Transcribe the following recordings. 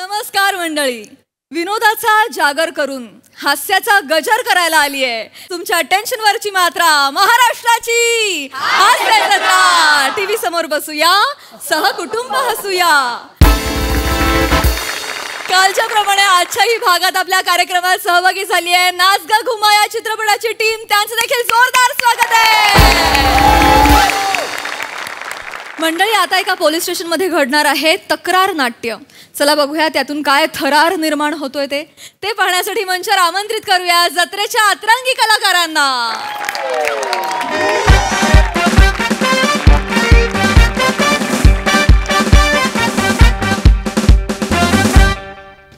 नमस्कार मंडळी. विनोदाचा जागर करून हास्याचा गजर करायला आली आहे तुमच्या टेन्शनवरची मात्रा महाराष्ट्राची हास्य जत्रा. टीव्ही समोर बसूया, सहकुटुंब हसूया. कालच्या प्रमाणे आजच्याही भागात आपल्या कार्यक्रमात सहभागी झाली आहे नाच गा घुमा या चित्रपटाची टीम. त्यांचं देखील जोरदार स्वागत आहे. मंडळी, आता एका पोलीस स्टेशन मध्ये घडणार आहे तक्रार नाट्य. चला बघूया त्यातून काय थरार निर्माण होतोय ते पाहण्यासाठी मंचावर आमंत्रित करूया जत्रेच्या अतरंगी कलाकारांना.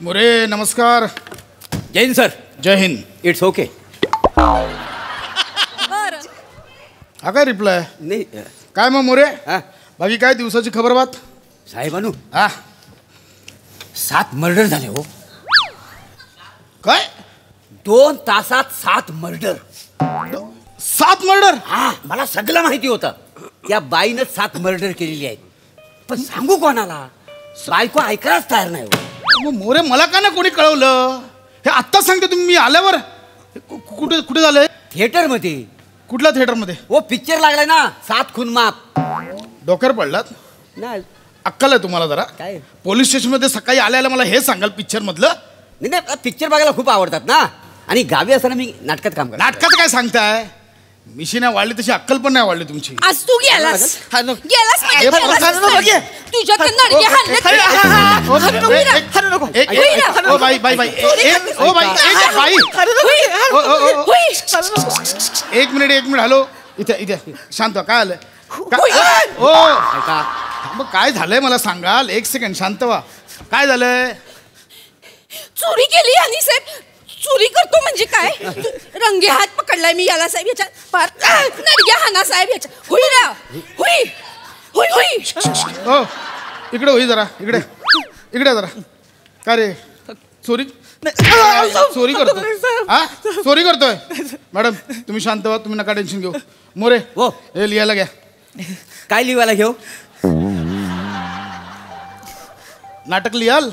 मोरे नमस्कार. जय हिंद सर. जय हिंद. It's okay. बरं, हा काय रिप्लाय नाही काय मग मोरे? हा बाकी काय दिवसाची खबर बात? साहेबानू हा 7 मर्डर झाले हो. काय 2 तासात 7 मर्डर. 7 मर्डर? हा मला सगळं माहिती होतं. त्या बाईनं 7 मर्डर केलेली आहेत, पण सांगू कोणाला? बायको ऐकायलाच तयार नाही हो. मग मोरे मला का ना कोणी कळवलं? हे आत्ताच सांगते तुम्ही. मी आल्यावर कुठे कुठे झालंय? थिएटर मध्ये. कुठल्या थिएटर मध्ये? हो पिक्चर लागलाय ना 7 खून माफ. डोक्यावर पडलात? नाही अक्कल आहे तुम्हाला जरा? काय? पोलीस स्टेशन मध्ये सकाळी आल्याला मला हे सांगाल पिक्चर मधलं? नाही पिक्चर बघायला खूप आवडतात ना, आणि गावी असताना मी नाटकात काम करतो. नाटकाचं काय सांगताय? मिशी नाही वाढली तशी अक्कल पण नाही वाढली तुमची. आज तू गेलास गेलास म्हणजे हे बघ, गेलास. नको, नको, नको. तुझ्याकडे नडगे हाणले. ओ बाई बाई बाई ओ बाई बाई एक मिनिट हॅलो. इथे शांत व्हा. काय आलंय? ओ मग काय झालंय मला सांगाल? एक सेकंड शांत व्हा. काय झालंय? चोरी केली आणि साहेब. चोरी करतो म्हणजे काय? रंगे हात पकडलाय मी याला साहेब. याच्या पार नडगे हाना साहेब याच्या. हुई ना हुई हुई हुई. ओ इकडे होई जरा. इकडे जरा. काय रे चोरी? चोरी करतोय? हा चोरी करतोय? मॅडम तुम्ही शांत व्हा. तुम्ही नका टेन्शन घेऊ. मोरे हो हे लिहायला घ्या. काय लिवायला घेऊ? नाटक लिहाल?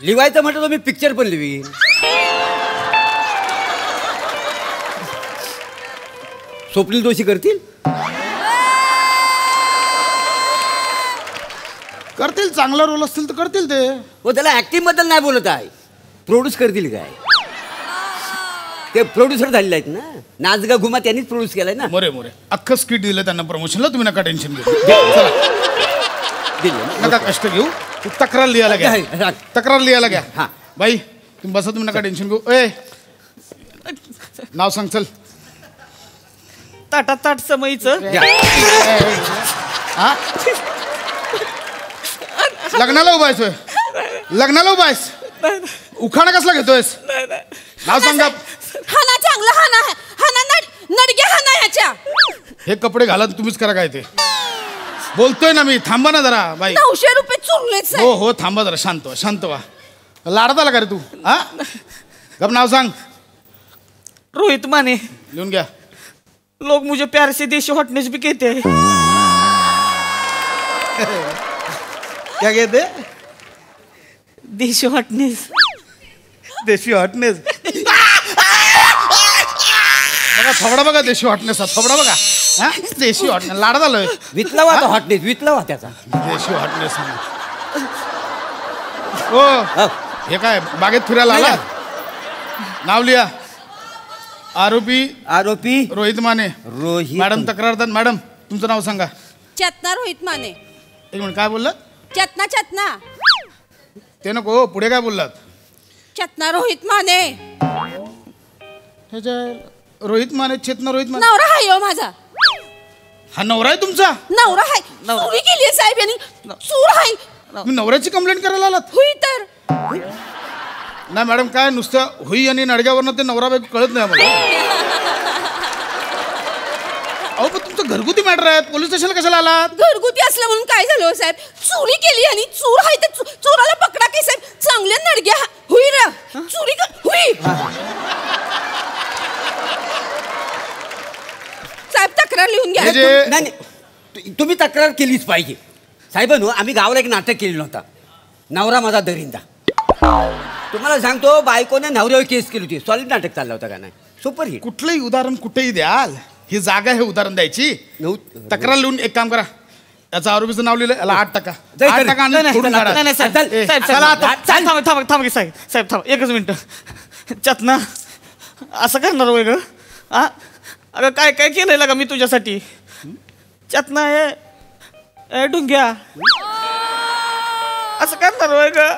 लिवायचं म्हटलं तर मी पिक्चर पण लिवीन. स्वप्नील जोशी करतील? करतील. चांगला रोल असतील तर करतील ते. हो त्याला ऍक्टिंग बद्दल नाही बोलत आहे. प्रोड्यूस करतील काय? ते प्रोड्युसर झालेले आहेत ना. नाच गा घुमा त्यांनीच प्रोड्यूस केलाय ना. मोरे अख्खं स्किट दिलं त्यांना प्रमोशनला. तुम्ही नका टेन्शन घेऊ. चला नका कष्ट घेऊ. तक्रार लिहायला घ्या. तक्रार लिहायला घ्या. हा बाई तुम्ही बसा. तुम्ही नका टेन्शन घेऊ. ए नाव सांग. चल. ताटात समयचं. हा लग्नाला उभा आहेस? लग्नाला उभा आहेस? उखाणा कसला घेतोयस? नाव सांगा. हाना चांगला हाना हाना नडगे हाना ह्याच्या. हे कपडे घाला तुम्हीच करा काय ते. बोलतोय ना मी. थांबा ना जरा बाई. 900 रुपये चुरलेच. हो थांबा जरा. शांत व्हा. लाडत आला का रे तू? हा गप. नाव सांग. रोहित माने. लिहून घ्या. लोग मुझे प्यार से देशी हॉटनेस भी कहते हैं. क्या कहते? देशी हॉटनेस. देशी हॉटनेस. बघा थोबडा बघा. देशी हॉटनेस. थोबडा बघा. हा देशी हॉटनेस. लाडा झालोय. वितलावा आता हॉटनेस. वितलावा त्याचा देशी हॉटनेस. हो हे काय बागेत फिरायला आला? नाव लिहा. आरोपी रोहित माने. मॅडम तक्रारदार. मॅडम तुमचं नाव सांगा. चेतना रोहित माने. एक मिनिट. काय बोललात? चेतना ते नको. पुढे काय बोललात? चेतना रोहित माने. रोहित माने. चेतना रोहित माने. नवरा हाय हो माझा. हा नवरा आहे तुमचा? नवरा हाय. चोरी केली साहेब यांनी. चोर हाय. तुम्ही नवऱ्याची कंप्लेंट करायला आलात? हुई तर. नाही मॅडम काय नुसतं हुई आणि नडग्यावरनं ते नवरा बायको कळत नाही मला. अहो पण तुमचं घरगुती मॅटर आहे. पोलीस स्टेशनला कशाला आलात? घरगुती असलं म्हणून काय झालं साहेब? चोरी केली आणि चोर हाय तर चोराला पकडा की साहेब. चांगले नडग्या हुई रे. चोरी हुई साहेब. तक्रार लिहून घ्या. नाही तुम्ही तक्रार केलीच पाहिजे. साहेबांनो आम्ही गावाला एक नाटक केलेलं होतं. नवरा माझा दरिंदा. तुम्हाला सांगतो बायकोने नवऱ्यावर केस केली होती. सॉलिड नाटक चाललं होतं का नाही? Super hit. कुठलंही उदाहरण कुठेही द्याल, ही जागा हे उदाहरण द्यायची. तक्रार लिहून एक काम करा, याचं आरोपीचं नाव लिहिलं, याला 8%. 8% आणि सोडून काढा. नाही, नाही, साहेब. चल, साहेब, चला साहेब, आता. थांबा की साहेब. साहेब थांबा एकच मिनिट. चतना असं करणार होय ग? अगं काय काय केलंय का मी तुझ्यासाठी? चतना हे ढुंग्या असं करणार होय ग?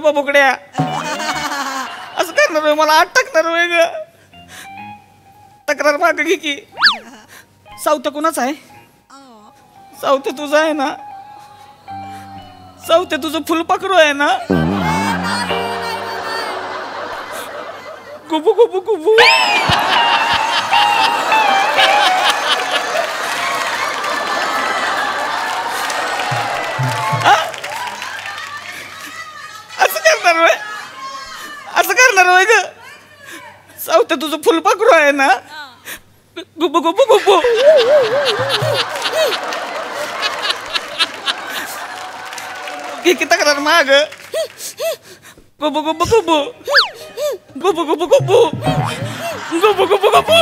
बाबुकड्या असं करणार होय? मला 8 टाकणार होय ग? तक्रार माग घे की. सावत्या कुणाच आहे? सावत्या तुझं आहे ना? सावत्या तुझं फुलपाखरू आहे ना? गुबू गुबू गुबू. असं करणार होय? असं करणार होय ग? सावत्या तुझं फुलपाखरू आहे ना? गुबू गुबू गुबू. की तक्रार माग. गुबू गुबू गुबू. गुबू गुबू गुबू. गुबू गुबू गुबू.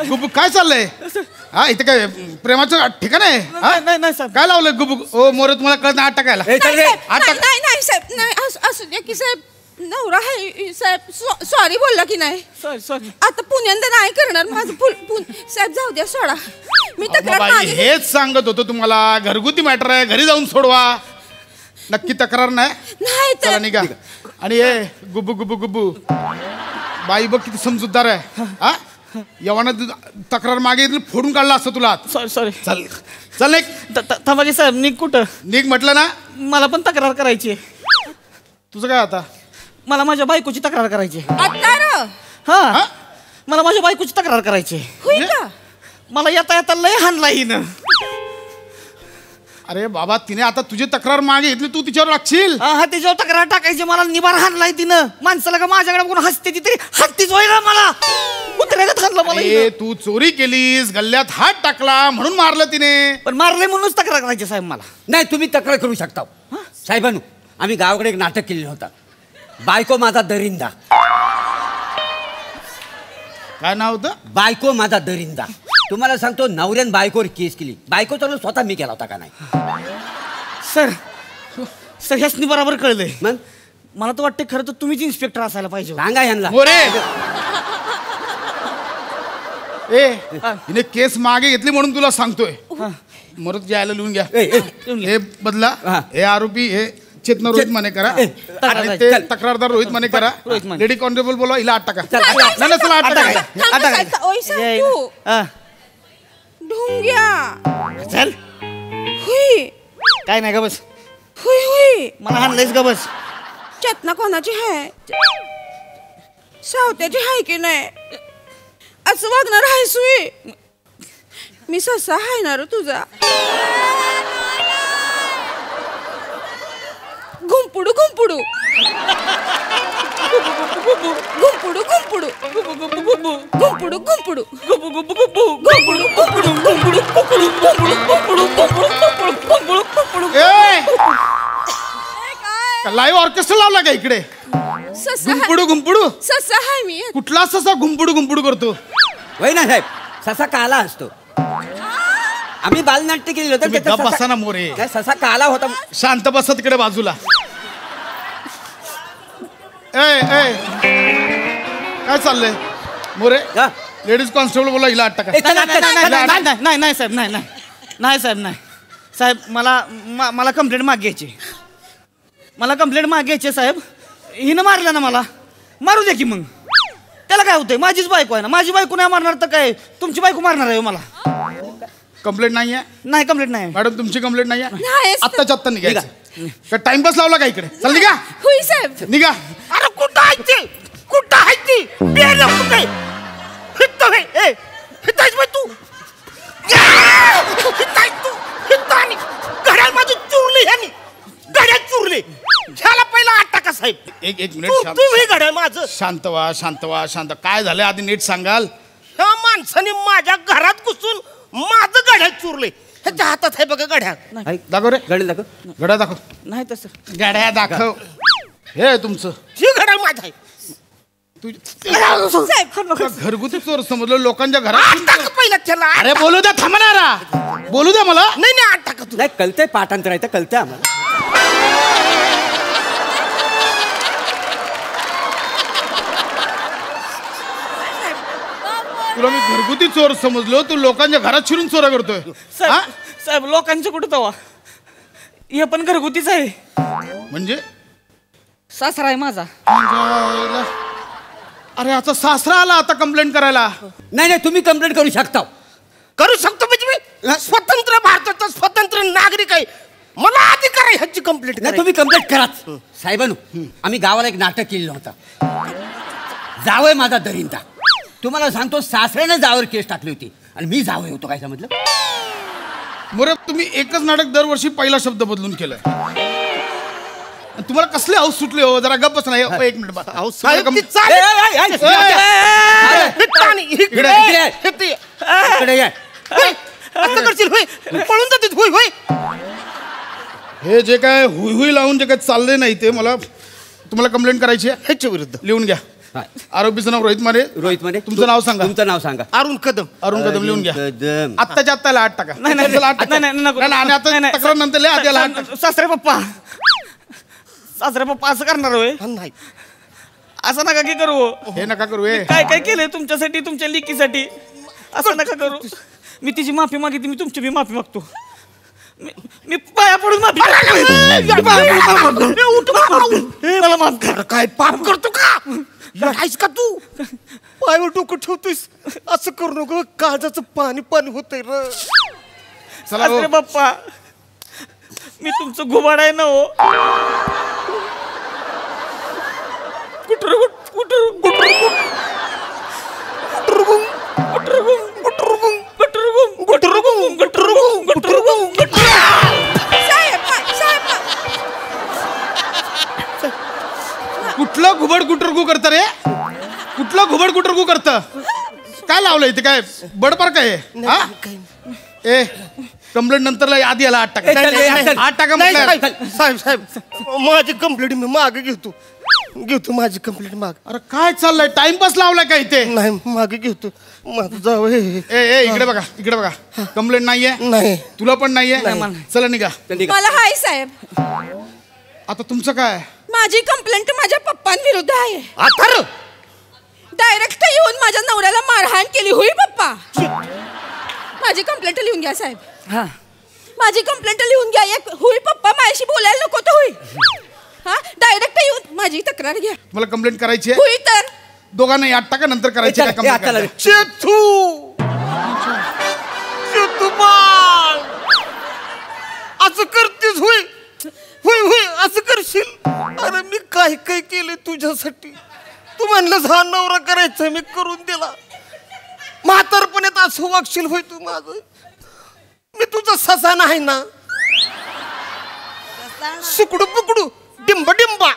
गुबू काय चाललंय? इथे काय प्रेमाचं ठिकाण आहे? नाही नाही साहेब. काय लावलंय गुबू? ओ मोरे, तुम्हाला कळत नाही 8 टाकायला? ए, चल रे. नाही साहेब, नाही असू द्या की साहेब. नवरा आहे साहेब. सॉरी बोलला की नाही? सॉरी. आता पुण्यांदा नाही करणार माझं साहेब. जाऊ द्या, सोडा. मी तक्रार बाई, मागे- हेच सांगत होतो तुम्हाला, घरगुती मॅटर आहे, घरी जाऊन सोडवा. नक्की तक्रार नाही? नाही चला तर निघा. आणि हे गुबू गुबू गुबू, बाई बघ किती समजूतदार आहे. यवानं तक्रार मागे येतील, फोडून काढला असतं तुला. सॉरी. चल चल निघ. थांबाजी साहेब, निघ कुठं? निघ म्हटलं ना. मला पण तक्रार करायची आहे. तुझं काय आता? मला माझ्या बायकोची तक्रार करायची आहे. आता र. हा, मला माझ्या बायकोची तक्रार करायची आहे. होईल का? मला येता येता लय हाणला हिनं. अरे बाबा, तिने आता तुझी तक्रार मागे घेतली, तू तिच्यावर लागशील. हा, त्याच्यावर तक्रार टाकायची. मला निबार हाणलाय तिनं. माणसाला का माझ्याकडे बघून हसते ती, तरी हसतीच होय ना मला. कुत्र्यागत हाणलं मला ए, हिनं. तू चोरी केलीस, गल्ल्यात हात टाकला म्हणून मारलं तिने. पण मारले म्हणूनच तक्रार करायची साहेब मला. नाही, तुम्ही तक्रार करू शकता. साहेबांनो, आम्ही गावाकडे एक नाटक केलेलं होतं, बायको माझा दरिंदा. काय नाव होतं? बायको माझा दरिंदा. तुम्हाला सांगतो, नवऱ्यान बायकोवर केस केली. बायकोचा स्वतः मी केला होता का नाही? सर ह्यासनी बरोबर कळलंय. मग मला तर वाटतं खरं तर तुम्हीच इन्स्पेक्टर असायला पाहिजे. सांगा ह्यांना. मोरे, ए, हिने केस मागे घेतली म्हणून तुला सांगतोय. मरत जायला लिहून घ्या. हे बदला. हा. हे आरोपी, हे चेतना रोहित माने करा. आणि ते तक्रारदार रोहित माने करा. रोहित माने. लेडी कॉन्स्टेबल बोला, हिला 8 टाका. चल, नाही, नाही, चला 8 टाका. थांबा साहेब. ओय साहेब, तू ढुंग्या. चल, हुई काय नाही का बस. हुई हुई. मला हाणलंयस का बस. चेतना कोणाची आहे? सावत्याची आहे की नाही? असं वागणार आहे सुई? मी ससा आहे ना रे तुझा. घुंपुडू घुंपुडू. घुंपुडू घुंपुडू. घुंपुडू घुंपुडू. लाईव्ह ऑर्केस्ट्रा लावला का इकडे? ससा आहे. गुंपुडू गुंपुडू. ससा आहे मी. कुठला ससा गुंपुडू गुंपुडू करतो? होय ना साहेब, ससा काला असतो. आम्ही बालनाट्य केलेलं होतं. तुम्ही त्याचा गप्प बसा ससा- ना मोरे. नाही, ससा काला होता. शांत बसा तिकडे बाजूला. ए काय चाललंय मोरे? हा? लेडीज कॉन्स्टेबल बोला, हिला 8 टाका. ए, चला, चला, चला. नाही साहेब, नाही साहेब, नाही साहेब. मला कंप्लेंट माग घ्यायची. मला कंप्लेंट माग घ्यायची साहेब. हिनं मारलं ना मला, मारू द्या की मग. त्याला काय होतंय? माझीच बायको आहे ना. माझी बायको नाही मारणार तर काय तुमची बायको मारणार आहे मला? कंप्लेंट नाही आहे नाही, कंप्लेंट नाही. मॅडम, तुमची कंप्लेंट नाही आहे. नाही. आत्ताच्या आत्ता निघायचं. काय टाइमपास लावला का इकडे? चल निघा. हुई साहेब. निघा. अरे कुठं आहे ती? कुठं आहे ती? बेलं कुठे? हित्तो हे, ए, हित्तायस बाई तू. हित्तायस तू. हित्तो आणि घड्याळ माझी चुरली ह्यानी. घड्याळ चुरली. ह्याला पहिला 8 टाका साहेब. एक मिनिट शांत. तुम्ही घड्याळ माझं. शांत व्हा. काय झालं आधी नीट सांगाल? ह्या माणसाने माझ्या घरात घुसून माझं गाड्या चोरले ह्याच्या हातात आहे बघा गाड्या. दाखव रे गाडी दाखव. घड्याळ दाखव. नाही तसं गाड्या दाखव. हे तुमचं ही घड्याळ माझा आहे. घरगुती चोर समजलं लोकांच्या घरात. आठ टाका पहिला त्याला. अरे बोलू द्या थांबणारा बोलू द्या मला. नाही नाही आठ टाका तू. नाही कळतंय पाठांतर आहे तर कळतंय आम्हाला. तुला मी घरगुती चोर समजलो तू लोकांच्या घरात शिरून चोऱ्या करतोय. हा? साहेब लोकांचं कुठं तवा हे पण घरगुतीच आहे. म्हणजे सासरा आहे माझा. अरे आता सासरा आला आता कंप्लेंट करायला. नाही नाही तुम्ही कंप्लेंट करू शकता. करू शकतो म्हणजे मी स्वतंत्र भारताचा स्वतंत्र नागरिक आहे. मला अधिकार आहे ह्याची कंप्लेंट नाही तुम्ही कंप्लेंट कराच. साहेबांनो आम्ही गावाला एक नाटक केलेलं होतं. जावय माझा दरिंदा. तुम्हाला सांगतो सासऱ्याने जावयावर केस टाकली होती आणि मी जावय होतो. काय समजलं. मोरे तुम्ही एकच नाटक दरवर्षी पहिला शब्द बदलून केलाय. तुम्हाला कसले हाऊस सुटले हो. जरा गप्प बस नाही. एक मिनिट बस. हाऊस पळून जाते होय होय. हे जे काय हुई हुई लावून जे काय चालले नाही ते मला तुम्हाला कंप्लेंट करायची आहे. ह्याच्या विरुद्ध लिहून घ्या. आरोपीचं नाव रोहित माने. रोहित मध्ये तुमचं नाव सांगा. तुमचं नाव सांगा. अरुण कदम. अरुण कदम लिहून घ्या. कदम. आत्ताच्या आत्ताला 8 टाका. नाही, नाही, चला, 8 टाका. नाही, नाही, नको. नाही, आणि आता नाही, नाही. तक्रार नंतर लिहा, आधी याला 8 टाका. सासरे पप्पा सासरे पप्पा असं करणार होय. नाही असं नका की करू. हे नका करू हे. काय काय केलंय तुमच्यासाठी तुमच्या लेकीसाठी. असं नका करू. मी तिची माफी मागितली. मी तुमची बी माफी मागतो. मी पाया पडून माफी मला माफ कर. काय पाप करतो का लढाईस का तू. पायावर डोकं ठेवतोयस. असं करू नको. काळजाचं पाणी पाणी होतंय र. चला हो. सासरे पप्पा मी तुमचं घुबाड आहे ना हो. कुठर कुठर कुठर कुठलं घुबड गुटरगू करतं रे. कुठलं घुबड गुटरगू करतं. काय लावलंय ते काय बडपार काय हा. ए कंप्लेंट नंतर आधी याला 8 टाका. 8 टाका म्हटलं. साहेब साहेब माझी कंप्लेंट मी मागे घेतो माझी कंप्लेंट माग. अरे काय चाललंय टाइमपास लावलाय काय इथे. नाही मागे घेतो. माझं जावं ए इकडे बघा इकडे बघा. कंप्लेंट नाहीये. नाही तुला पण नाहीये. चला निघा. मला हाय साहेब. आता तुमचं काय. माझी कंप्लेंट माझ्या पप्पांविरुद्ध आहे. आता डायरेक्ट येऊन माझ्या नवऱ्याला मारहाण केली. होई पप्पा. माझी कंप्लेंट लिहून घ्या साहेब. हा माझी कंप्लेंट लिहून घ्या. एक होई पप्पा माझ्याशी बोलायला नको तर होई. हा डायरेक्ट येऊन माझी तक्रार घ्या. मला कंप्लेंट करायची आहे. होई तर दोघांना 8 टाका नंतर करायची आहे. complaint करायची. चेतू बाळ असं करतेस होय होय होय असं करशील. अरे मी काय काय केले तुझ्यासाठी. तू म्हणलंस हा नवरा करायचा मी करून दिला. म्हातारपणात असं वागशील होय तू माझं. मी तुझा ससा नाही ना. सुकडू पुकडू डिंबा डिंबा.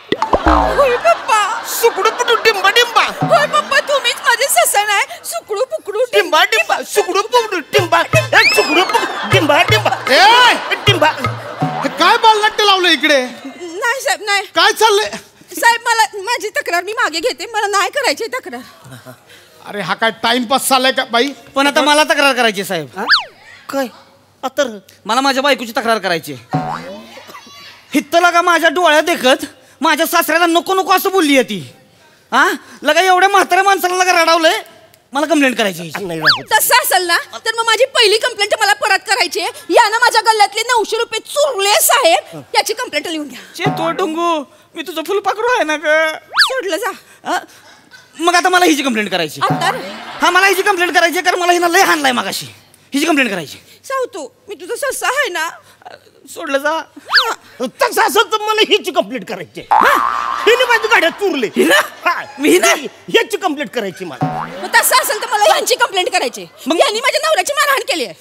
होय पप्पा. सुकडू पुकडू डिंबा डिंबा. होय पप्पा तुम्हीच माझे ससन आहे. सुकडू पुकडू डिंबा डिंबा सुकडू पुकडू डिंबा. सुकडू पुकडू डिंबा डिंबा. डिंबा. हे काय बालनाट्य लावलं इकडे. नाही साहेब नाही. काय चाललंय. साहेब मला माझी तक्रार मी मागे घेते. मला नाही करायची तक्रार. अरे हा काय टाइमपास चाललाय का बाई. पण आता मला तक्रार करायची साहेब. काय आता मला माझ्या बायकोची तक्रार करायची. हित्त लगा माझ्या डोळ्यात देखत माझ्या सासऱ्याला नको नको असं बोलली आहे ती. हा लगा एवढ्या म्हाताऱ्या माणसाला लगा रडावलंय. मला कंप्लेंट करायची. नाही राहत. तसं असेल ना तर मग माझी पहिली कंप्लेंट मला परत करायची आहे. यानं माझ्या गल्ल्यातले 900 रुपये चुरले साहेब. याची कंप्लेंट लिहून घ्या. चेतो डुंगू मी तुझं फुलपाखरू आहे ना ग. सोडलं जा. हा? मग आता मला हिची कंप्लेंट करायची. आता हा मला हिची कंप्लेंट करायची कारण मला हिनं लय हाणलाय मागाशी. हिची कंप्लेंट करायची. सावतो मी तुझा ससा आहे ना. सोडलं जा. तसं असं तर मला हीची कंप्लेंट करायची. हिने माझी गाड्या चुरले. मी ना याची कंप्लेंट करायची मला. मग तसं असेल तर मला यांची कंप्लेंट करायची. मग यांनी माझ्या नवऱ्याची मारहाण केली आहे.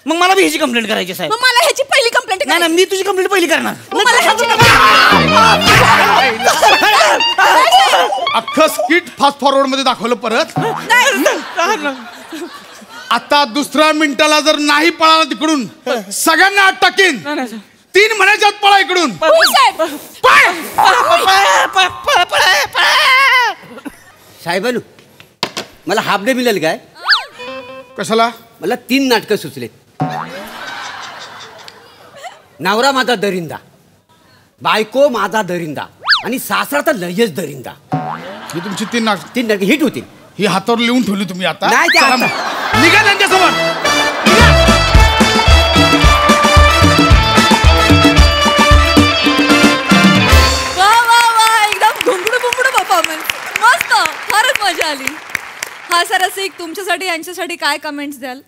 मग मला बी हिची कंप्लेंट करायची साहेब. मग मला ह्याची पहिली कंप्लेंट नाही ना मी तुझी कंप्लेंट पहिली करणार. मला ह्याची अख्खं स्किट फास्ट फॉरवर्ड मध्ये दाखवलं परत. आता दुसऱ्या मिनिटाला जर नाही पळाला तिकडून सगळ्यांना आत टाकीन. 3 महिन्याच्या आत पळा इकडून. साहेबानू मला हाफ डे मिळेल काय? कशाला? मला 3 नाटकं सुचले. नवरा माझा दरिंदा, बायको माझा दरिंदा आणि सासरा तर लयच दरिंदा. ही तुमची 3 नाटक 3 नाटकं हिट होतील. ही हातावर लिहून ठेवली तुम्ही आता. नाही, ते चला आता. मग. निघा त्यांच्यासमोर. वा वा वा एकदम घुंगडू बुंगडू परफॉर्मन्स. मस्त, फारच मजा आली. हा सर रसिक, तुमच्यासाठी यांच्यासाठी काय कमेंट्स द्याल?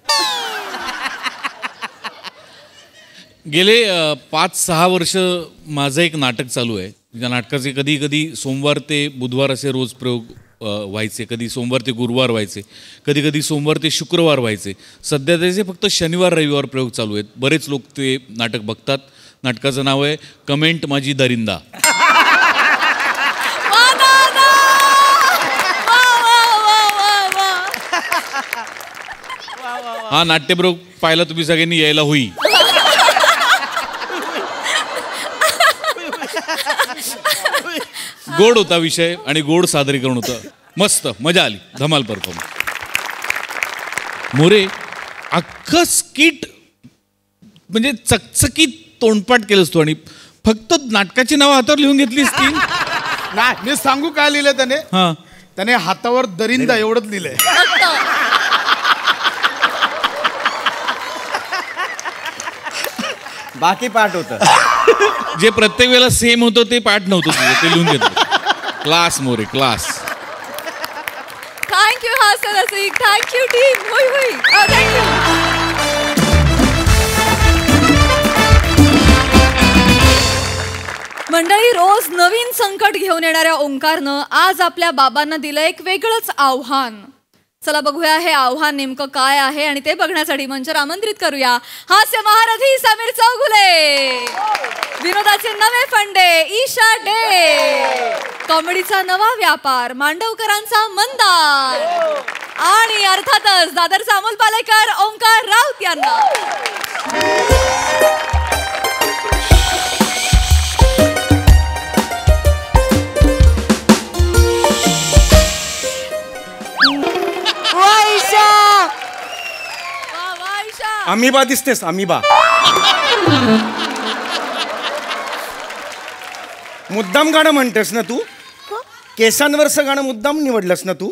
गेले 5-6 वर्ष माझं एक नाटक चालू आहे. त्या नाटकाचे कधी कधी सोमवार ते बुधवार असे रोज प्रयोग व्हायचे, कधी सोमवार ते गुरुवार व्हायचे, कधी कधी सोमवार ते शुक्रवार व्हायचे. सध्या त्याचे फक्त शनिवार रविवार प्रयोग चालू आहेत. बरेच लोक ते नाटक बघतात. नाटकाचं नाव आहे कमेंट माझी दरिंदा. हा नाट्यप्रयोग पाहायला तुम्ही सगळ्यांनी यायला होईल. गोड होता विषय आणि गोड सादरीकरण होतं. मस्त मजा आली. धमाल परफॉर्मन्स. मोरे अख्खं स्किट म्हणजे चकचकीत तोंडपाठ केलंस तू आणि फक्त नाटकाची नावं हातावर लिहून घेतलीस ती. नाही, मी सांगू काय लिहिलंय त्याने? हा त्याने हातावर दरिंदा एवढंच लिहिलंय. बाकी पाठ होतं. जे प्रत्येक वेळेला सेम होतं ते पाठ नव्हतं तुझं, ते लिहून घेतलं. Class More class. थँक्यू हा सर रसिक. Thank you team. होय होय. थँक्यू. मंडळी, रोज नवीन संकट घेऊन येणाऱ्या ओंकारनं आज आपल्या बाबांना दिलं एक वेगळंच आव्हान. चला बघूया हे आव्हान नेमकं काय आहे आणि ते बघण्यासाठी मंचावर आमंत्रित करूया हास्य महारथी समीर चौगुले, विनोदाचे नवे फंडे ईशा डे, कॉमेडीचा नवा व्यापार मांडवकरांचा मंदार आणि अर्थातच दादरचा अमोल पालेकर ओंकार राऊत यांना. अमिबा दिसतेस अमिबा. मुद्दाम गाणं म्हणतेस ना तू? केसांवरचं गाणं मुद्दाम निवडलंस ना तू?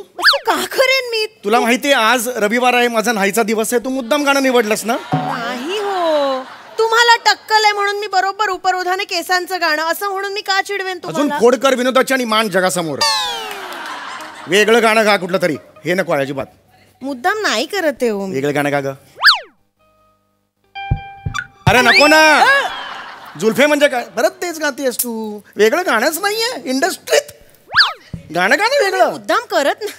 का करेन मी? तुला माहितीये आज रविवार आहे, माझा न्हायचा दिवस आहे. तू मुद्दाम गाणं निवडलंस ना? नाही हो, तुम्हाला टक्कल आहे म्हणून मी बरोबर उपरोधाने केसांचं गाणं असं म्हणून मी का चिडवेन अजून तुम्हाला? फोडकर विनोदाची आणि मान जगासमोर. वेगळं गाणं गा कुठलं तरी. हे नको अजिबात. मुद्दाम नाही करत आहे हो मी. वेगळं गाणं गा ग. अरे नको ना. जुल्फे म्हणजे काय? परत तेच गातेस तू. वेगळं गाणंच नाहीये इंडस्ट्रीत. गाणं गाणं वेगळं. मुद्दाम करत ना.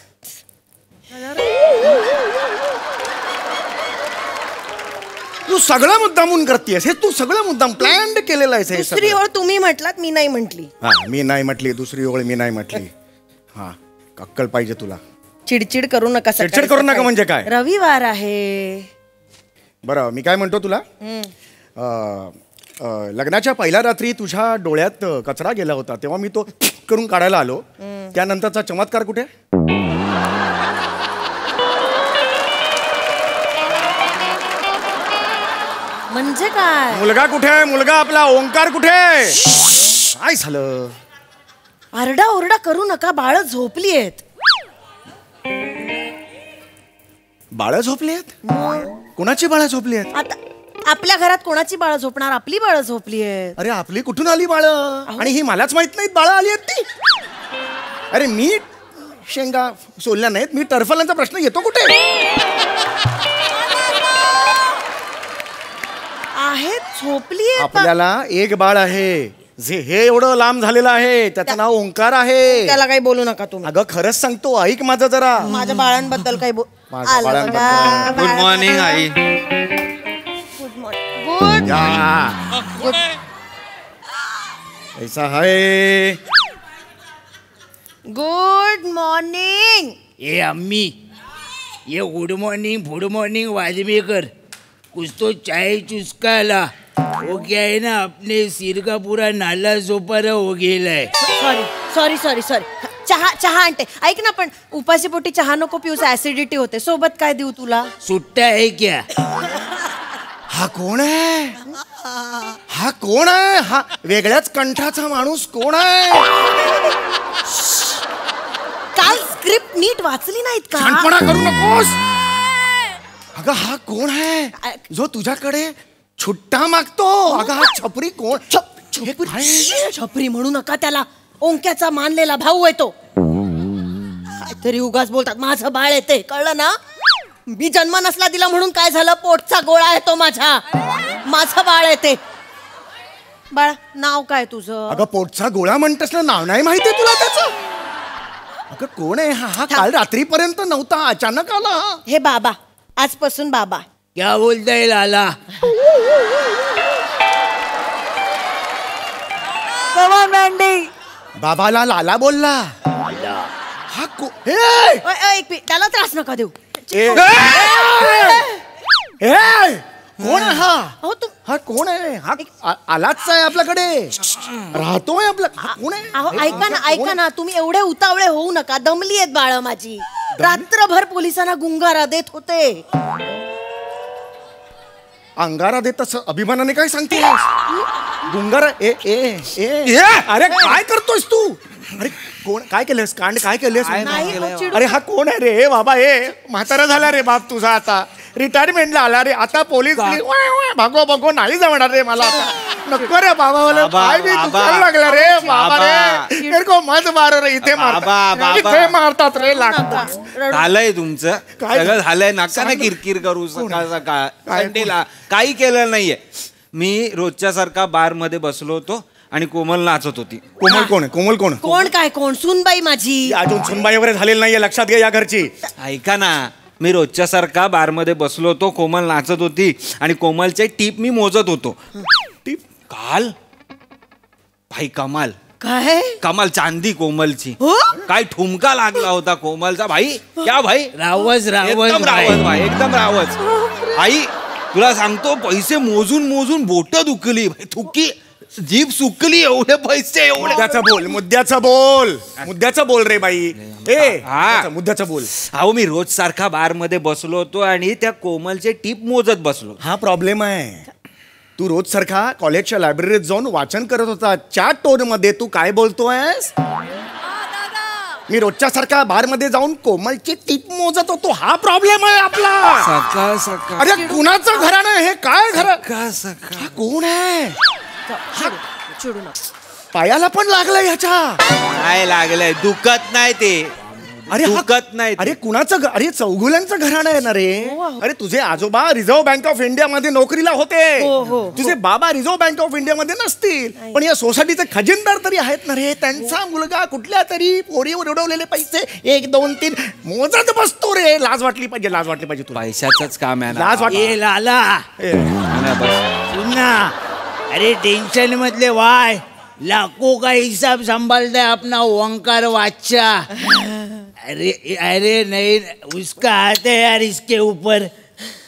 तू सगळं मुद्दामून करतेस. हे तू सगळं मुद्दाम प्लॅन केलेलं आहेस. हे दुसरी सगळं. ओळ तुम्ही म्हटलात, मी नाही म्हटली. हा मी नाही म्हटली. दुसरी ओळ मी नाही म्हटली. हा अक्कल पाहिजे तुला. चिडचिड करू नका. चिडचिड करू नका म्हणजे काय? रविवार आहे. बरं मी काय म्हणतो तुला, लग्नाच्या पहिल्या रात्री तुझ्या डोळ्यात कचरा गेला होता तेव्हा मी तो करून काढायला आलो. त्यानंतरचा चमत्कार कुठे? म्हणजे काय? मुलगा कुठे आहे? मुलगा आपला ओंकार कुठे आहे? काय झालं? आरडा ओरडा करू नका. बाळ झोपली आहेत. बाळं झोपली आहेत? कोणाची बाळं झोपली आहेत? आता आपल्या घरात कोणाची बाळ झोपणार? आपली बाळ झोपली आहेत. अरे आपली कुठून आली बाळं? आणि ही मलाच माहित नाहीत बाळं आली आहेत ती. अरे मी शेंगा सोलल्या नाहीत. मी टरफलांचा प्रश्न येतो कुठे? आहेत झोपली आहेत. आपल्याला एक बाळ आहे जे हे एवढं लांब झालेलं आहे. त्याचं नाव ओंकार आहे. त्याला काही बोलू नका तुम्ही. अगं खरंच सांगतो ऐक माझं जरा. माझ्या बाळांबद्दल काही माझ्या बाळांबद्दल. गुड मॉर्निंग आई. Good morning. गुड. ऐसा है. Good morning. ए अम्मी ये गुड मॉर्निंग वाजपेकर कुछ तो चाय चुस्काला वो क्या है ना अपने सिर का पूरा नाला सोपारा हो गेला है. सॉरी चहा आणते. ऐक ना, पण उपाशी पोटी चहा नको पिऊस, ऍसिडिटी होते. सोबत काय देऊ तुला? सुट्टा है क्या? हा कोण आहे? हा कोण आहे? हा वेगळ्याच कंठाचा माणूस कोण आहे? काल स्क्रिप्ट नीट वाचली नाहीत का? शानपणा करू नकोस. अगं हा कोण आहे जो तुझ्याकडे छुट्टा मागतो? अगं हा छपरी कोण? छपरी म्हणू नका त्याला. ओंक्याचा मानलेला भाऊ आहे तो. काहीतरी उगाच बोलतात. माझं बाळ येते, कळलं ना? मी जन्म नसला दिला म्हणून काय झालं? पोटचा गोळा आहे तो माझा. माझं बाळ येते. बाळा, नाव काय तुझं? अगं पोटचा गोळा म्हणतेस ना, नाव नाही माहिती तुला त्याचं? अगं कोण आहे हा? हा काल रात्रीपर्यंत नव्हता, अचानक आला. हे बाबा, आजपासून बाबा. क्या बोलता है लाला? बाबाला लाला बोलला. हा एक मिनिट, त्याला त्रास नका देऊ. कोण आहे हा? हो तू. हा कोण आहे? हा आलाच आहे आपल्याकडे, राहतोय आपल्या. कोण आहे? अहो ऐका ना, तुम्ही एवढे उतावळे होऊ नका. दमली आहेत बाळ माझी. रात्रभर पोलिसांना गुंगारा देत होते. अंगारा देत असं अभिमानाने काय सांगते? गुंगारा? अरे काय करतोयस तू? अरे कोण? काय केलंस? कांड काय केलंस? अरे हा कोण आहे रे बाबा? म्हातारा झाला रे बाप तुझा, आता रिटायरमेंटला आला रे. आता पोलीस भागो नाही जमणार रे मला. नको रे बाबा, मला काय बी दुखायला लागला रे बाबा रे. मेरे को मत मारो रे. इथे मारतात रे. झालंय तुमचं सगळं झालंय. नका ना किरकिर करू सकाळ सकाळ. संडेला काही केलं नाहीये. मी रोजच्या सारखा बार मध्ये बसलो होतो आणि कोमल नाचत होती. कोमल कोण आहे? कोमल कोण? कोण काय? कोण? सुनबाई माझी. अजून सुनबाई वगैरे झालेली नाहीये, लक्षात घे या घरची. ऐका ना, मी रोजच्या सारखा बार मध्ये बसलो होतो, कोमल नाचत होती आणि कोमलचे टिप मी मोजत होतो. टिप काल भाई कमाल. काय? कमाल चांदी कोमलची. काय ठुमका लागला होता कोमलचा भाई. क्या भाई? रावज एकदम रावज भाई, एकदम रावज. आई तुला सांगतो, पैसे मोजून बोट दुखली, थुकी जीभ सुकली. एवढे पैसे, एवढे. मुद्द्याचं बोल रे बाई. मुद्द्याचं बोल. अहो मी रोज सारखा बार मध्ये बसलो होतो आणि त्या कोमलचे टीप मोजत बसलो. हा प्रॉब्लेम आहे. तू रोज सारखा कॉलेजच्या लायब्ररीत जाऊन वाचन करत होता. चॅट टोन मध्ये तू काय बोलतोयस? मी रोजच्या सारखा बार मध्ये जाऊन कोमलची टीप मोजत होतो. हा प्रॉब्लेम आहे आपला. सकाळ. अरे कुणाचं घराणं आहे हे? काय घर? सकाळ. कोण आहे? चिडू नका. पायाला पण लागलंय ह्याच्या. काय लागलंय? दुखत नाही ते. अरे दुखत नाही. अरे कुणाचं? अरे चौगुल्यांचं घराणं आहे ना रे. अरे तुझे आजोबा रिझर्व्ह बँक ऑफ इंडिया मध्ये नोकरीला होते. तुझे बाबा रिझर्व्ह बँक ऑफ इंडिया मध्ये नसतील, पण या सोसायटीचे खजिनदार तरी आहेत ना रे. त्यांचा मुलगा कुठल्या तरी पोरीवर उडवलेले पैसे 1 2 3 मोजत बसतो रे. लाज वाटली पाहिजे तुला. पैशाचंच काम आहे ना. लाज वाटली. लाला सुनना. अरे टेंशन मधले वाय, लाखों का हिसाब संभालता है अपना ओंकार बादशाह. अरे नहीं, उसका हाथ है यार इसके ऊपर.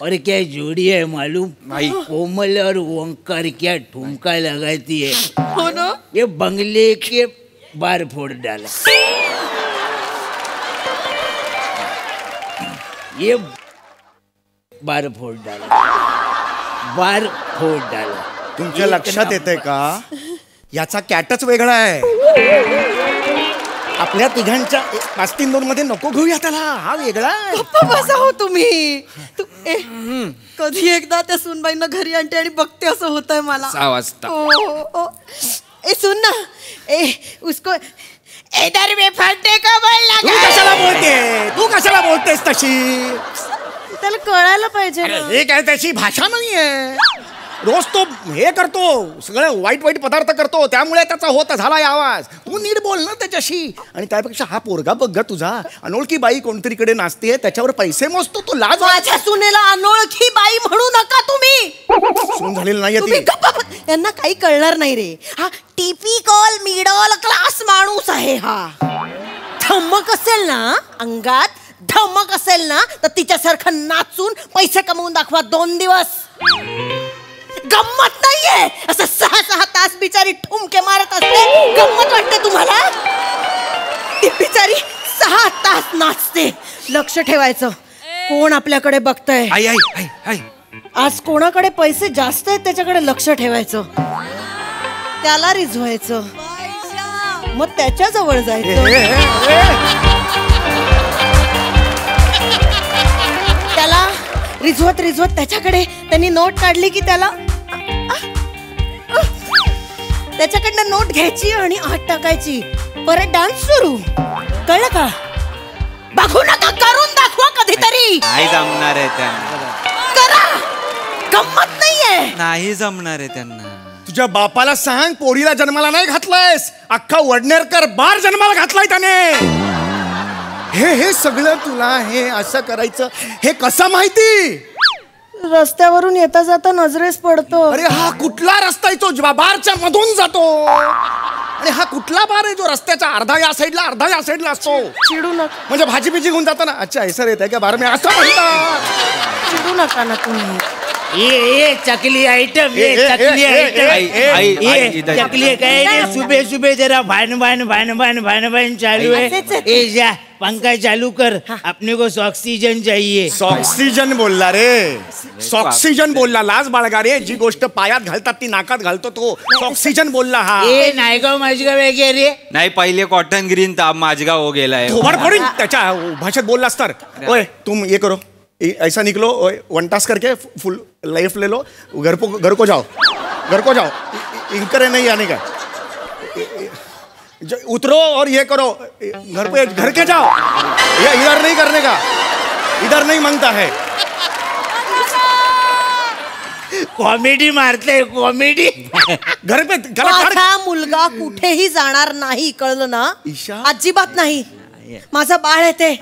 और क्या जोड़ी है मालूम भाई? कोमल और ओंकार क्या ठुमका लगाती है. हो ना? ये बंगले के बार फोड़ डाला. ये बार फोड़ डाला. तुमच्या लक्षात येतंय का? याचा कॅटच वेगळा आहे. आपल्या तिघांच्या 5-3-2 मध्ये नको घेऊया त्याला. हा वेगळा आहे. बसा हो तुम्ही. कधी एकदा त्या सुनबाईंना घरी आणते आणि बघते असं होतंय मला. 6 वाजता. सुन ना. उसको इधर में फटने का बल लगा. तू कशाला बोलतेस तशी? त्याला कळायला पाहिजे. हे काय त्याची भाषा नाहीये. रोज तो हे करतो, सगळे वाईट पदार्थ करतो, त्यामुळे त्याचा होता झाला आवाज. तू नीट बोल ना त्याच्याशी. आणि त्यापेक्षा हा पोरगा बघ ग तुझा, अनोळखी बाई कोणतरीकडे नाचते, त्याच्यावर पैसे मोजतो. तो लाज. माझ्या सुनेला अनोळखी बाई म्हणू नका तुम्ही. सून झालेलं नाहीये ती. यांना काही कळणार नाही रे. हा टिपिकल मिडल क्लास माणूस आहे. हा ठमक असेल ना अंगात, धमक असेल ना तर तिच्यासारखं नाचून पैसे कमवून दाखवा 2 दिवस. गंमत नाहीये असं 6 तास बिचारी ठुमके मारत असते. गंमत वाटते तुम्हाला? ती बिचारी 6 तास नाचते. लक्ष ठेवायचं कोण आपल्याकडे बघतय. आई आई आई आई आज कोणाकडे पैसे जास्त आहेत त्याच्याकडे लक्ष ठेवायचं. त्याला रिझवायचं मग त्याच्या जवळ जायचं. त्याला रिझवत रिझवत त्याच्याकडे त्यांनी नोट काढली की त्याला त्याच्याकडनं नोट घ्यायची आणि आत टाकायची. परत डान्स सुरू. कळलं का? बघू नका करून दाखवा कधीतरी. नाही जमणार आहे त्यांना. करा. गंमत नाहीये. नाही जमणार आहे त्यांना. तुझ्या बापाला सांग पोरीला जन्माला नाही घातलायस. अख्खा वडनेरकर बार जन्माला घातलाय त्याने. हे सगळं तुला हे असं करायचं हे कसं माहिती? रस्त्यावरून येता जाता नजरेस पडतो. अरे हा कुठला रस्ता आहे जो बारच्या मधून जातो? आणि हा कुठला बार आहे जो रस्त्याच्या अर्धा या साईडला अर्धा या साईडला असतो? चिडू नका. म्हणजे भाजी बिजी घेऊन जाताना अच्छा ऐसर येत आहे का बार मी असं म्हणतात. चिडू नका ना तुम्ही. ये चकली आइटम ये चकली आइटम चकली काय रे सुबह सुबह जरा भान चालू है. ए जा पंखा चालू कर. अपने को ऑक्सीजन चाहिए. ऑक्सिजन बोलला रे. ऑक्सिजन बोलला. लाज बाळगा रे. जी गोष्ट पायात घालतात ती नाकात घालतो तो ऑक्सिजन बोलला. हा ए नायगाव माझगाव आहे रे. नाही पहिले कॉटन ग्रीन ताप माझगाव हो गेलाय. थोबड फोडीन त्याच्या भाषेत बोललास तर. ओए तुम ये करो ऐसा निकलो 1 टास्क करके फुल लाइफ ले लो. घर को जाओ इंकरे नहीं आने का. उतरो और ये करो घर के जाओ. ये इधर नहीं करने का. इधर नहीं मांगता है. कॉमेडी मारते कॉमेडी. घर पे माझा मुलगा कुठेही जाणार नाही. कळलं ना? अजिबात नाही. माझा बाळ आहे ते.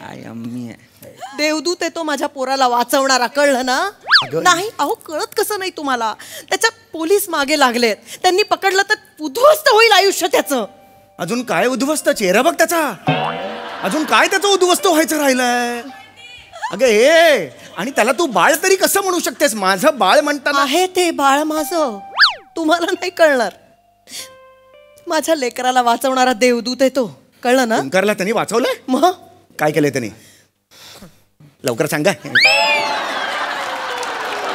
देवदूत आहे तो माझ्या पोराला वाचवणारा. कळलं ना? नाही अहो कळत कसं नाही तुम्हाला? त्याच्या पोलीस मागे लागलेत. त्यांनी पकडलं तर उद्ध्वस्त होईल आयुष्य त्याचं. अजून काय उद्ध्वस्त? चेहरा बघ त्याचा. अजून काय त्याचं उद्ध्वस्त व्हायचं राहिलंय? अगं हे आणि त्याला तू बाळ तरी कसं म्हणू शकतेस? माझं बाळ म्हणताना आहे ते बाळ माझं. तुम्हाला नाही कळणार. माझ्या लेकराला वाचवणारा देवदूत आहे तो. कळलं ना? ओंकारला त्यांनी वाचवलंय. मग काय केलंय त्यांनी? लवकर सांगा.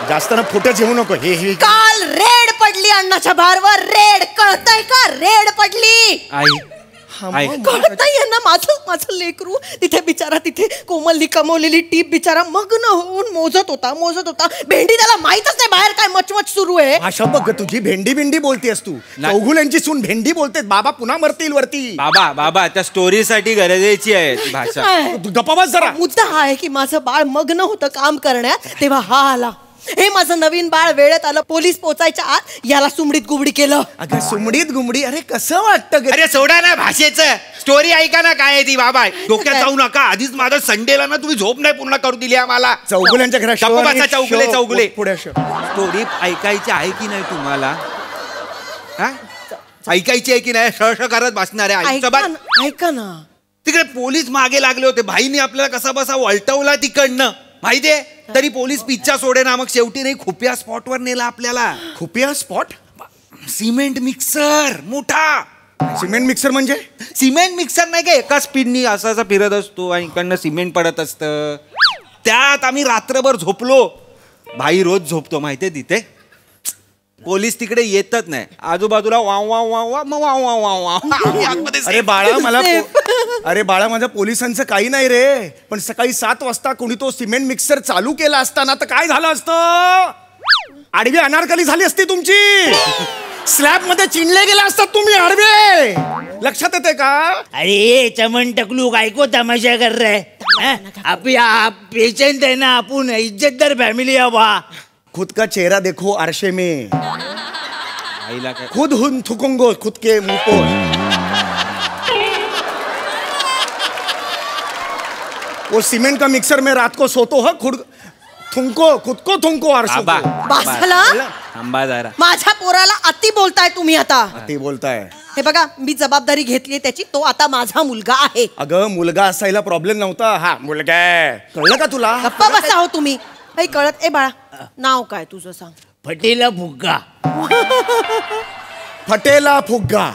जास्त ना फुटच येऊ नको. हे काल रेड पडली अण्णाच्या बारवर. रेड कळतंय का? रेड पडली. आई कळतंय ना? माझं लेकरू तिथे बिचारा तिथे कोमलनी कमवलेली टीप बिचारा मग्न होऊन मोजत होता. भेंडी त्याला माहितच नाही बाहेर काय मचमच सुरू आहे. भाषा बघ तुझी. भेंडी बोलतेस तू. चौघुल्यांची सून भेंडी बोलतेस. बाबा पुन्हा मरतील वरती. बाबा त्या स्टोरीसाठी गरजेची आहे ती भाषा. गप्पा बस जरा. मुद्दा हा आहे की माझं बाळ मग्न होतं काम करण्यात तेव्हा हा आला. हे माझं नवीन बाळ वेळेत आलं. पोलीस पोचायच्या आत याला सुमडीत गुबडी केलं. अगं सुमडीत गुमडी अरे कसं वाटतं? अरे सोडा ना भाषेचं. स्टोरी ऐका ना काय आहे ती. बाबा डोक्यात जाऊ नका. आधीच माझं संडेला ना तुम्ही झोप नाही पूर्ण करू दिली आम्हाला. चौगुल्यांच्या घरात चौगुले पुढे स्टोरी ऐकायची आहे की नाही तुम्हाला? ऐकायची आहे की नाही? श करत बसणार आहे. ऐका ना. तिकडे पोलीस मागे लागले होते. भाईने आपल्याला कसा बसा वळटवला तिकडनं माहितीये. तरी पोलीस पिच्चा सोडे ना. मग शेवटी नाही खुपिया स्पॉटवर नेला आपल्याला. खुपिया स्पॉट? सिमेंट मिक्सर मोठा. सिमेंट मिक्सर म्हणजे? सिमेंट मिक्सर नाही का एका स्पीडनी असा फिरत असतो आणि इकडनं सिमेंट पडत असतं. त्यात आम्ही रात्रभर झोपलो. भाई रोज झोपतो माहितीये तिथे. पोलीस तिकडे येतच नाही. आजूबाजूला wow wow wow wow wow wow wow wow. अरे बाळा माझ्या पोलिसांचं काही नाही रे. पण सकाळी 7 वाजता कोणी तो सिमेंट मिक्सर चालू केला असताना तर काय झालं असतं? आडवी अनारकली झाली असती तुमची. स्लॅब मध्ये चिनले गेला असतात तुम्ही आडवे. लक्षात येते का? अरे चमन टकलू काय को तमाशा कर रहे? आप पेशंट है ना. आपण इज्जतदार फॅमिली है बा. खुद का चेहरा देखो आरशे में. खुद हुन थुकूंगो खुद के मुंह पर. वो सीमेंट का मिक्सर में रात को सोतो है खुद थुंको खुदको थुंको आरसू बाबा बासाला थांबा जरा. माझ्या पोराला अति बोलताय तुम्ही आता. ते बोलताय. हे बघा मी जबाबदारी घेतली त्याची. तो आता माझा मुलगा आहे. अगं मुलगा असायला प्रॉब्लेम नव्हता. हा मुलगा आहे. कळलं का तुला? गप्पा बसा हो तुम्ही. काही कळत. ए बाळा नाव काय तुझं सांग. फटेला फुग्गा. फटेला फुग्गा.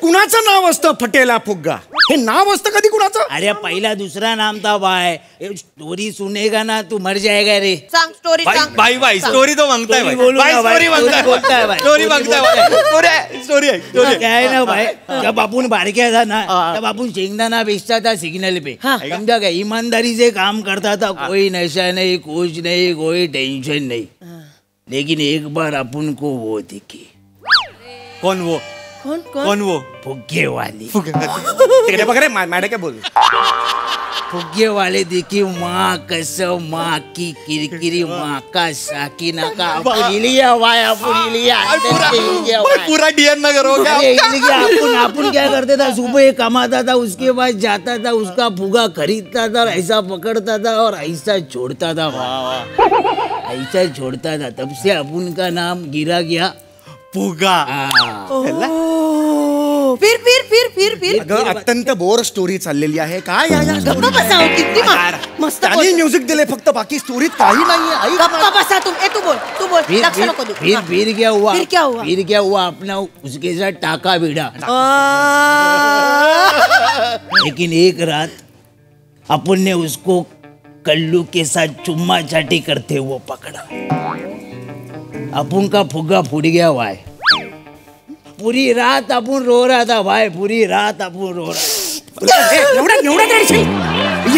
कुणाचं नाव असतं फटेला फुग्गा? हे नाव असतं कधी कुणाचं? अरे पहिला दुसरा नाम था भाई. स्टोरी सुनेगा ना तू मर जाएगा रे. सांग स्टोरी सांग. बाई स्टोरी तो मांगताय स्टोरी बोलू ना भाई. बोलता है भाई. स्टोरी मांगताय. स्टोरी आहे. क्या है ना भाई, जब अपन बारक्या था ना तब अपन शेंगदाना बेचता था सिग्नल पे. समझा क्या? ईमानदारी से काम करता था. कोई नशा नहीं, कुछ नहीं, कोई टेंशन नहीं. लेकिन एक बार अपन को वो दिखी. कोण वो? कोण वो? फुग्गे वाली. तिकडे बघ रे मॅडम काय बोल. फुग्गे वाले दिखी. माँ कसम, माँ की किरकिरी, माँ का साकिना का पूरा डीएन ना करो. अपन क्या करते था? सुबह कमाता था, उसके बाद जाता था, उसका फुगा खरीदता था, ऐसा पकड़ता था और ऐसा छोड़ता था. ऐसा छोड़ता था. तब से अपन का नाम गिरा गया फुगा. फिर अगं अत्यंत बोर स्टोरी चाललेली आहे. काय गप्पा बसा हो. किती मस्त त्यांनी म्युझिक दिले फक्त. बाकी स्टोरीत काही नाहीये. गप्पा बसा तुम. तू बोल लक्ष नको देऊ. फिर क्या हुआ? फिर क्या हुआ? अपना उसके साथ टाका भिड़ा. लेकिन एक रात अपन ने उसको कल्लू के साथ चुम्मा चाटी करते हुए पकड़ा. अपन का फुग्गा फूट गया भाई. पूरी रात अपन रो रहा था भाई. पूरी रात अपन रो रहा.